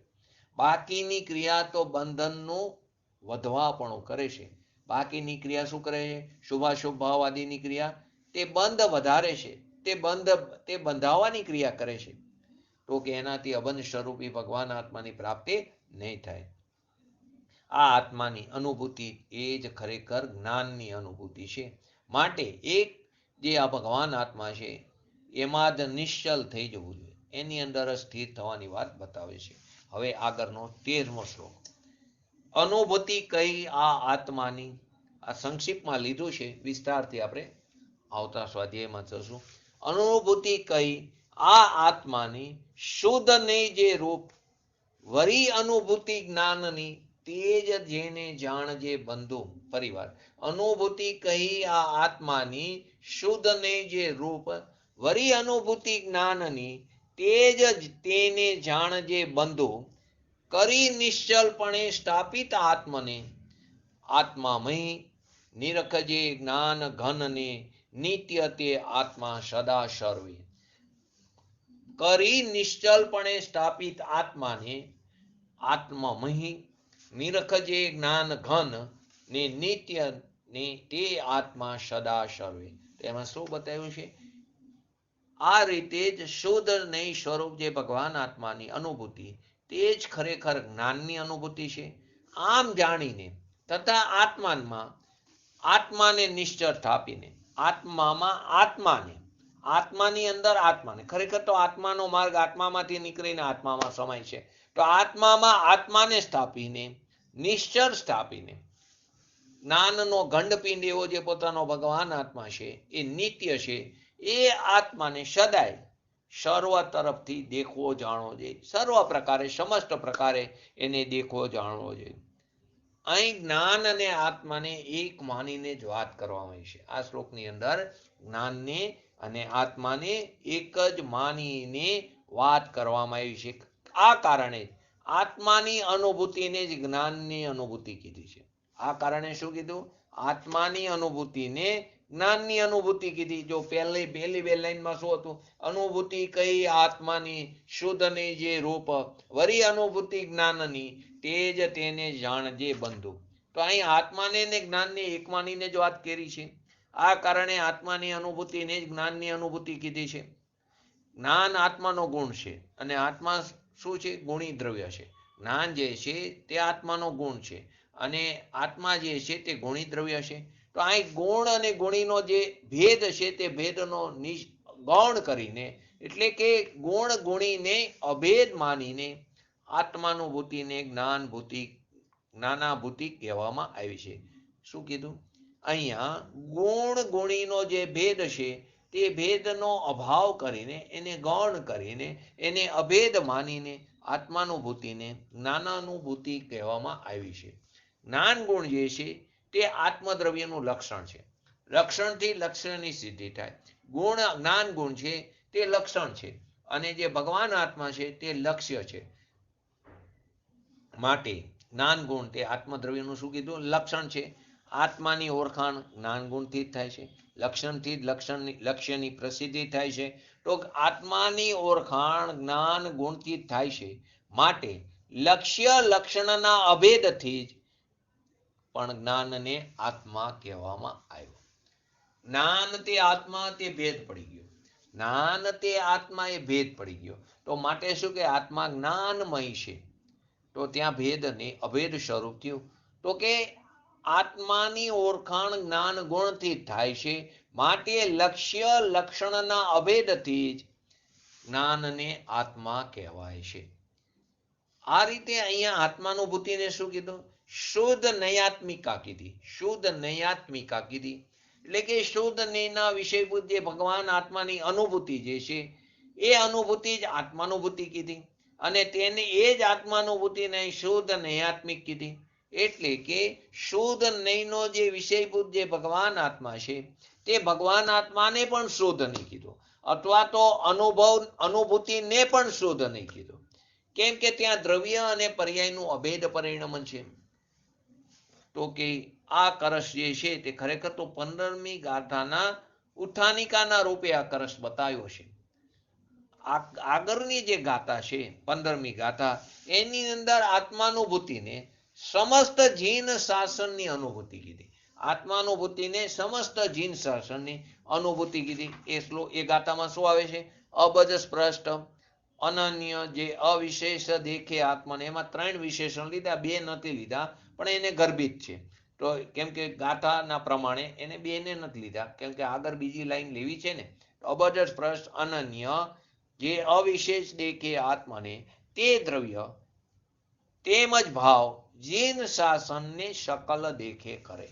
બાકીની ક્રિયા તો બંધનનું વધવાપણું કરે છે. બાકીની ક્રિયા શું કરે છે? શુભાશુભ ભાવ આદિની ક્રિયા તે બંધ વધારે છે, તે બંધાવવાની ક્રિયા કરે છે. તો કે એનાથી અબંધ સ્વરૂપી ભગવાન આત્માની પ્રાપ્તિ નહીં થાય. આ આત્માની અનુભૂતિ એ જ ખરેખર જ્ઞાનની અનુભૂતિ છે. માટે એક જે આ ભગવાન આત્મા છે એમાં જ નિશ્ચલ થઈ જવું જોઈએ, એની અંદર સ્થિર થવાની વાત બતાવે છે. હવે આગળનો 13મો શ્લોક. અનુભૂતિ કઈ આ આત્માની, આ સંક્ષિપ્તમાં લીધું છે, વિસ્તારથી આપણે આવતા સ્વાધ્યાયમાં જશું. અનુભૂતિ કઈ આ આત્માની, શુદ્ધ નહીં જે રૂપ, વરી અનુભૂતિ જ્ઞાનની, તેજ જેને જાણજે બંધુ. ફરીવાર અનુભૂતિ કહી આ આત્માની, શુદ્ધ નહીં જે રૂપ, વરી અનુભૂતિ જ્ઞાનની, તેજ તેને જાણજે બંધુ. કરી નિશ્ચલપણે સ્થાપિત આત્મને, આત્મામય નિરખજે જ્ઞાન ઘનને, નિત્ય તે આત્મા સદા સર્વે. કરી નિશ્ચલપણે સ્થાપિત આત્માને, આત્મામય નિરખજે જ્ઞાન ઘન ને, નિત્ય ને તે આત્મા સદા સર્વે. એમાં શું બતાવ્યું છે? આ રીતે જ શુદ્ધ નહીં સ્વરૂપ જે ભગવાન આત્માની અનુભૂતિ, તે જ ખરેખર જ્ઞાનની અનુભૂતિ છે. આમ જાણીને તથા આત્માને નિશ્ચળ સ્થાપીને, આત્માની અંદર આત્માને, ખરેખર તો આત્માનો માર્ગ આત્મામાંથી નીકળીને આત્મામાં સમાય છે. તો આત્મામાં આત્માને સ્થાપીને, નિશ્ચળ સ્થાપીને, જ્ઞાનનો ગંડપિંડ એવો જે પોતાનો ભગવાન આત્મા છે એ નિત્ય છે. એ આત્માને સદાય સર્વ તરફથી દેખવો જાણવો જોઈએ, સર્વ પ્રકારે સમસ્ત પ્રકારે એને દેખવો જાણવો જોઈએ. અહીં જ્ઞાન અને આત્માને એક માનીને જ વાત કરવામાં આવી છે. આ શ્લોકની અંદર જ્ઞાનને અને આત્માને એક જ માનીને વાત કરવામાં આવી છે. આ કારણે આત્માની અનુભૂતિને જ જ્ઞાનની અનુભૂતિ કીધી છે. આ કારણે શું કીધું? આત્માની અનુભૂતિને જ્ઞાનની અનુભૂતિ કીધી. જો પહેલી બે લાઈનમાં શું હતું? અનુભૂતિ કઈ આત્માની, શુદ્ધ ની જે રૂપ, વરી અનુભૂતિ જ્ઞાનની, તે જ તેને જાણજે બંધુ. તો અહીં આત્માને ને જ્ઞાનને એક માનીને જ વાત કરી છે. આ કારણે આત્માની અનુભૂતિને જ જ્ઞાનની અનુભૂતિ કીધી છે. જ્ઞાન આત્માનો ગુણ છે અને આત્મા શું છે? ગુણી દ્રવ્ય છે. જ્ઞાન જે છે તે આત્માનો ગુણ છે અને આત્મા જે છે તે ગુણી દ્રવ્ય છે. તો અહીં ગુણ અને ગુણીનો જે ભેદ છે તે ભેદનો ગૌણ કરીને એટલે કે ગુણ ગુણીને અભેદ માનીને આત્માનુભૂતિને જ્ઞાનાભૂતિ કહેવામાં આવી છે. શું કીધું? અહીંયા ગુણ ગુણીનો જે ભેદ છે તે ભેદનો અભાવ કરીને એને ગૌણ કરીને એને અભેદ માનીને આત્માનુભૂતિને જ્ઞાનાનુભૂતિ કહેવામાં આવી છે. જ્ઞાન ગુણ જે છે તે આત્મદ્રવ્યનું લક્ષણ છે. લક્ષણથી લક્ષણની સિદ્ધિ થાય. ગુણ જ્ઞાન ગુણ છે તે લક્ષણ છે અને જે ભગવાન આત્મા છે તે લક્ષ્ય છે. માટે જ્ઞાન ગુણ તે આત્મદ્રવ્યનું શું કીધું? લક્ષણ છે. આત્માની ઓળખાણ જ્ઞાન ગુણથી જ થાય છે. લક્ષણથી જ લક્ષ્યની પ્રસિદ્ધિ થાય છે. તો આત્માની ઓળખાણ જ્ઞાન ગુણથી જ થાય છે. માટે લક્ષ્ય લક્ષણના અભેદથી જ પણ જ્ઞાનને આત્મા કહેવામાં આવ્યો. જ્ઞાન તે આત્મા તે ભેદ પડી ગયો. જ્ઞાન તે આત્મા એ ભેદ પડી ગયો. તો માટે શું કે આત્મા જ્ઞાનમય છે. તો ત્યાં ભેદ ને અભેદ સ્વરૂપ થયું. તો કે આત્માની ઓળખાણ જ્ઞાન ગુણથી થાય છે. માટે લક્ષ્ય લક્ષણના અભેદથી જ જ્ઞાનને આત્મા કહેવાય છે. આ રીતે અહીંયા આત્માનુભૂતિને શું કીધું? શુદ્ધ નૈયાત્મિકા કીધી. શુદ્ધ નૈયાત્મિકા કીધી એટલે કે શુદ્ધ નૈના વિષયભૂત જે ભગવાન આત્માની અનુભૂતિ જે છે એ અનુભૂતિ જ આત્માનુભૂતિ કીધી અને તેને એ જ આત્માનુભૂતિને શુદ્ધ નૈયાત્મિક કીધી. એટલે કે શુદ્ધ નૈનો જે વિષયભૂત જે ભગવાન આત્મા છે તે ભગવાન આત્માને પણ શુદ્ધ નહીં કીધો અથવા તો અનુભૂતિને પણ શુદ્ધ નહીં કીધો. કેમ કે ત્યાં દ્રવ્ય અને પર્યાયનું અભેદ પરિણમન છે. તો કે આ કરશ જે છે તે ખરેખર તો 15મી ગાથાના ઉત્થાનિકાના રૂપે આ કરશ બતાવ્યો છે. આગળની જે ગાથા છે 15મી ગાથા એની અંદર આત્માનુભૂતિને સમસ્ત જીન શાસનની અનુભૂતિ કીધી. આત્માનુભૂતિને સમસ્ત જીન શાસનની અનુભૂતિ કીધી. એ ગાથામાં શું આવે છે? અબજ સ્પષ્ટ અનન્ય જે અવિશેષ દેખે આત્માને. એમાં 3 વિશેષણ લીધા, 2 નથી લીધા પણ એને ગર્ભિત છે. તો કેમ કે ગાથાના પ્રમાણે એને 2 ને નથી લીધા કેમ કે આગળ બીજી લાઈન લેવી છે ને. અબજ સ્પષ્ટ અનન્ય જે અવિશેષ દેખે આત્માને તે દ્રવ્ય તેમજ ભાવ જીન શાસનને શકલ દેખે કરે.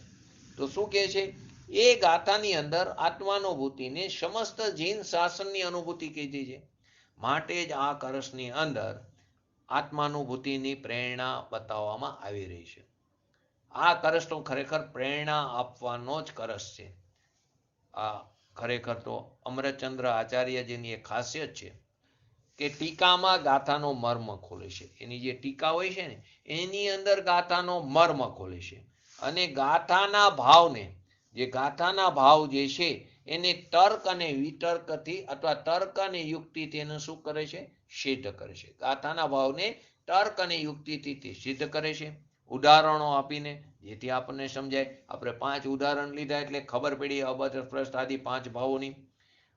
તો શું કહે છે? એ ગાથાની અંદર આત્માનુભૂતિને સમસ્ત જીન શાસનની અનુભૂતિ કીધી છે. માટે જ આ કરશની અંદર આત્માનુભૂતિની પ્રેરણા બતાવવામાં આવી રહી છે. આ કરશ તો ખરેખર પ્રેરણા આપવાનો જ કરશ છે. આ ખરેખર તો અમરચંદ્ર આચાર્યજીની એક ખાસિયત છે કે ટીકામાં ગાથાનો મર્મ ખોલે છે. એની જે ટીકા હોય છે ને એની અંદર ગાથાનો મર્મ ખોલે છે અને ગાથાના ભાવને ગાથાના ભાવ જે છે એને તર્ક અને વિતર્કથી અથવા તર્ક અને યુક્તિથી એને શું કરે છે? સિદ્ધ કરે છે. ગાથાના ભાવને તર્ક અને યુક્તિથી સિદ્ધ કરે છે ઉદાહરણો આપીને, જેથી આપણને સમજાય. આપણે 5 ઉદાહરણ લીધા એટલે ખબર પડી અબજ સ્પષ્ટ આદિ 5 ભાવોની.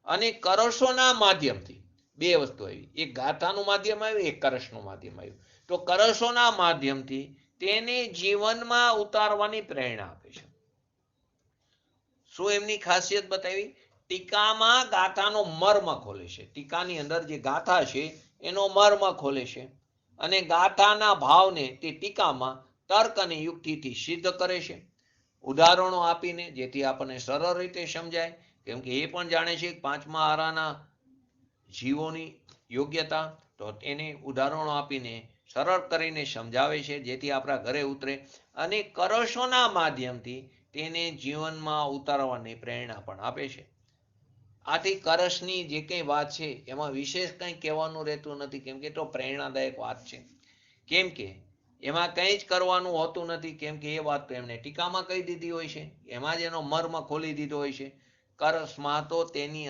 અને કરશોના માધ્યમથી 2 વસ્તુ આવી. એક ગાથાનું માધ્યમ આવ્યું, એક કરશનું માધ્યમ આવ્યું. તો કરશોના માધ્યમથી તેને જીવનમાં ઉતારવાની પ્રેરણા આપે છે. શું એમની ખાસિયત બતાવી? ટીકામાં ગાથાનો મર્મ ખોલે છે. ટીકાની અંદર જે ગાથા છે એનો મર્મ ખોલે છે અને ગાથાના ભાવને તે ટીકામાં તર્ક અને યુક્તિથી સિદ્ધ કરે છે ઉદાહરણો આપીને, જેથી આપણને સરળ રીતે સમજાય. કેમ કે એ પણ જાણે છે 5મા આરાના જીવોની યોગ્યતા, તો એને ઉદાહરણો આપીને સરળ કરીને સમજાવે છે જેથી આપણા ઘરે ઉતરે. અને કરશોના માધ્યમથી તેને જીવનમાં ઉતારવાની પ્રેરણા પણ આપે છે. આથી કરશની જે કંઈ વાત છે એમાં વિશેષ કંઈ કહેવાનું રહેતું નથી કેમ કે તો પ્રેરણાદાયક વાત છે. કેમ કે એમાં કંઈ જ કરવાનું હોતું નથી કેમ કે એ વાત તો એમને ટીકામાં કહી દીધી હોય છે. એમાં જ એનો મર્મ ખોલી દીધો હોય છે. કરશમાં તો તેની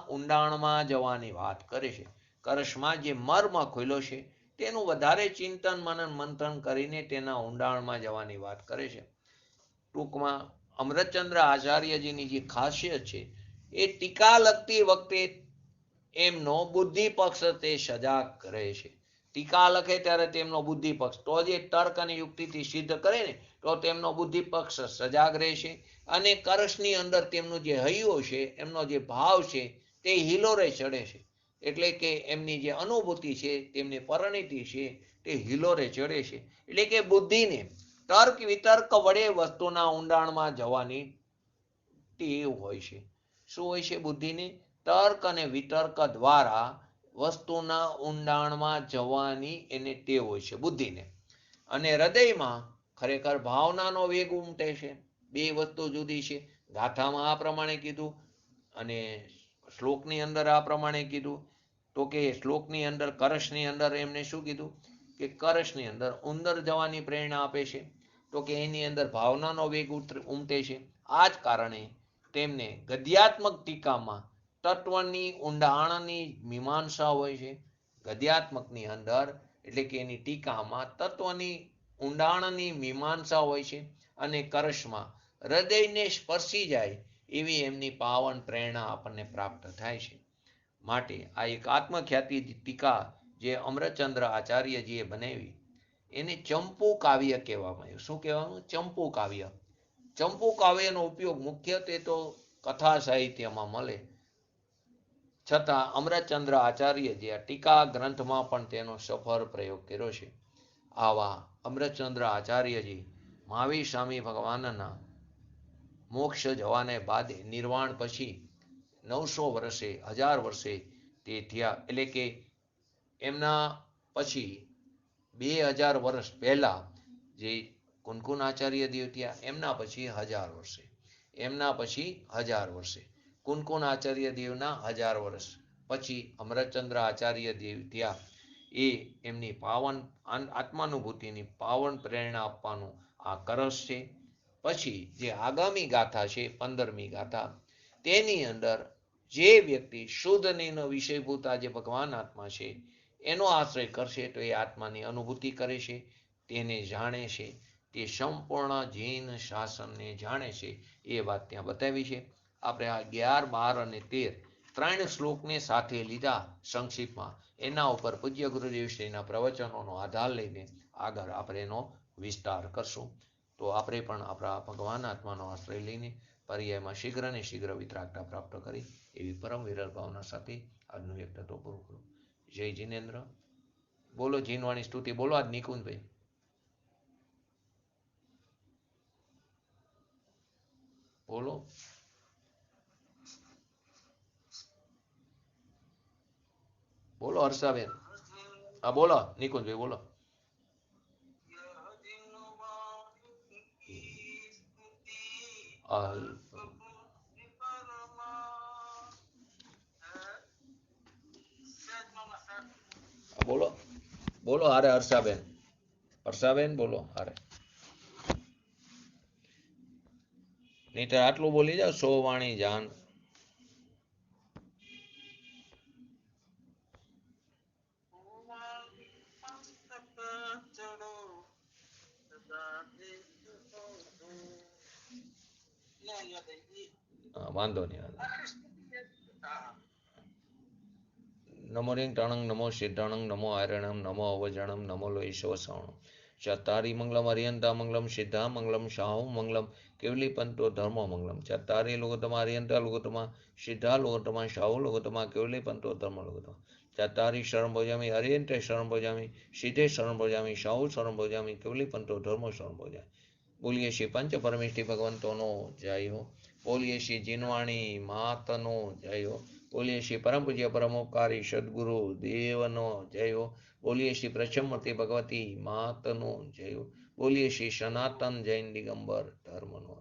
ઊંડાણમાં જવાની વાત કરે છે. કરશમાં જે મર્મ ખોલ્યો છે તેનું વધારે ચિંતન મનન મંથન કરીને તેના ઊંડાણમાં જવાની વાત કરે છે. ટૂંકમાં અમરચંદ્ર આચાર્યજીની જે ખાસિયત છે એ ટીકા લખતી વખતે એમનો બુદ્ધિ પક્ષ તે સજાગ રહે છે. ટીકા લખે ત્યારે તેમનો બુદ્ધિ પક્ષ તો જે તર્ક અને યુક્તિથી સિદ્ધ કરે ને તો તેમનો બુદ્ધિ પક્ષ સજાગ રહે છે અને કરશની અંદર તેમનું જે હૈયો છે, એમનો જે ભાવ છે તે હિલોરે ચડે છે. એટલે કે એમની જે અનુભૂતિ છે, તેમની પરિણીતિ છે, તે હિલોરે ચડે છે. એટલે કે બુદ્ધિને તર્ક વિતર્ક વડે વસ્તુના ઊંડાણમાં જવાની ટેવ હોય છે. શું હોય છે? બુદ્ધિને તર્ક અને વિતર્ક દ્વારા વસ્તુના ઊંડાણમાં જવાની એને ટેવ હોય છે બુદ્ધિને. અને હૃદયમાં ખરેખર ભાવનાનો વેગ ઉમટે છે. બે વસ્તુ જુદી છે. ગાથામાં આ પ્રમાણે કીધું અને શ્લોકની અંદર આ પ્રમાણે કીધું. તો કે શ્લોકની અંદર કરશની અંદર એમને શું કીધું કે કરશની અંદર ઉંદર જવાની પ્રેરણા આપે છે. તો કે એની અંદર ભાવનાનો વેગ ઉમટે છે. આ જ કારણે તેમને ગદ્યાત્મક ટીકામાં તત્વની ઊંડાણની મીમાંસા હોય છે. ગદ્યાત્મકની અંદર એટલે કે એની ટીકામાં તત્વની ઊંડાણની મીમાંસા હોય છે. અને કરશમાં હૃદયને સ્પર્શી જાય એવી એમની પાવન પ્રેરણા આપણને પ્રાપ્ત થાય છે. માટે આ એક આત્મખ્યાતિ ટીકા જે અમરચંદ્ર આચાર્યજીએ બનાવી એને ચંપુ કાવ્ય કહેવામાં આવ્યું. શું કહેવામાં? ચંપુ કાવ્ય. ચંપુ કાવ્યનો ઉપયોગ મુખ્યત્વે તો કથા સાહિત્યમાં મળે, છતાં અમરચંદ્ર આચાર્યજી આ ટીકા ગ્રંથમાં પણ તેનો સફળ પ્રયોગ કર્યો છે. આવા અમરચંદ્ર આચાર્યજી મહાવીર સ્વામી ભગવાનના મોક્ષ જવાને બાદ નિર્વાણ પછી 900 વર્ષે 1000 વર્ષે તે થયા. એટલે કે એમના પછી 2000 વર્ષ પહેલા જે કુનકુન આચાર્ય દેવ થયા એમના પછી 1000 વર્ષે, એમના પછી 1000 વર્ષે કુનકુન આચાર્ય દેવના 1000 વર્ષ પછી અમરચંદ્ર આચાર્ય દેવ થયા. એ એમની પાવન આત્માનુભૂતિની પાવન પ્રેરણા આપવાનું આ કરસ છે. પછી જે આગામી ગાથા છે 15મી ગાથા, તેની અંદર જે વ્યક્તિ શુદ્ધ નિર્ણય વિષયભૂત જે ભગવાન આત્મા છે એનો આશ્રય કરશે તો એ આત્માની અનુભૂતિ કરે છે, તેને જાણે છે, તે સંપૂર્ણ જૈન શાસનને જાણે છે. એ વાત ત્યાં બતાવી છે. આપણે આ 11, 12 અને 13 ત્રણ શ્લોકને સાથે લીધા સંક્ષિપ્તમાં. એના ઉપર પૂજ્ય ગુરુદેવ શ્રીના પ્રવચનોનો આધાર લઈને આગળ આપણે એનો વિસ્તાર કરશું. તો આપણે પણ આપણા ભગવાન આત્માનો આશ્રય લઈને પર્યાયમાં શીઘ્ર ને શીઘ્ર વિતરાગતા પ્રાપ્ત કરી એવી પરમ વિરલ ભાવના સાથે આજનું વ્યક્તિત્વ પૂરું કરું. જય જીનેન્દ્ર. બોલો જીનવાણી સ્તુતિ બોલો. આજ નિકુંજભાઈ બોલો. બોલો હર્ષાબેન. હા બોલો નિકુંજભાઈ બોલો. બોલો બોલો હારે હર્ષાબેન. હર્ષાબેન બોલો હારે. નહીં તો આટલું બોલી જાઓ. સો વાણી જાન. વાંધો નહીં. નમો રિંગ ટાણંગ નમો સિદ્ધાણંગ નમો આયરણમ નમો અવજણમ નમો લોહીશવ શ્રવણમ ચત્તારી મંગલમ અરિયંતા મંગલમ સિદ્ધા મંગલમ શાહુ મંગલમ કેવલી પંતો ધર્મ મંગલમ ચત્તારી લોકોતમા અરિયંતા લોકોતમા સિદ્ધા લોકોતમા શાહુ લોકોતમા કેવલી પંતો ધર્મ લોકોતમા ચત્તારી શરણ ભોજામી અરિયંતે શરણ ભોજામી સિદ્ધે શરણ ભોજામી શાહુ શરણ ભોજામી કેવલી પંતો ધર્મ શરણ ભોજામી. બોલીએ શ્રી પંચ પરમેષ્ઠી ભગવંતોનો જય હો. બોલીએ શ્રી જીનવાણી માતનો જય હો. બોલીએ શ્રી પરમ પૂજ્ય પરમોપકારી સદગુરુ દેવનો જય હો. બોલીએ શ્રી પ્રચમૂર્તિ ભગવતી માતનો જય હો. બોલીએ શ્રી સનાતન જૈન દિગંબર ધર્મનો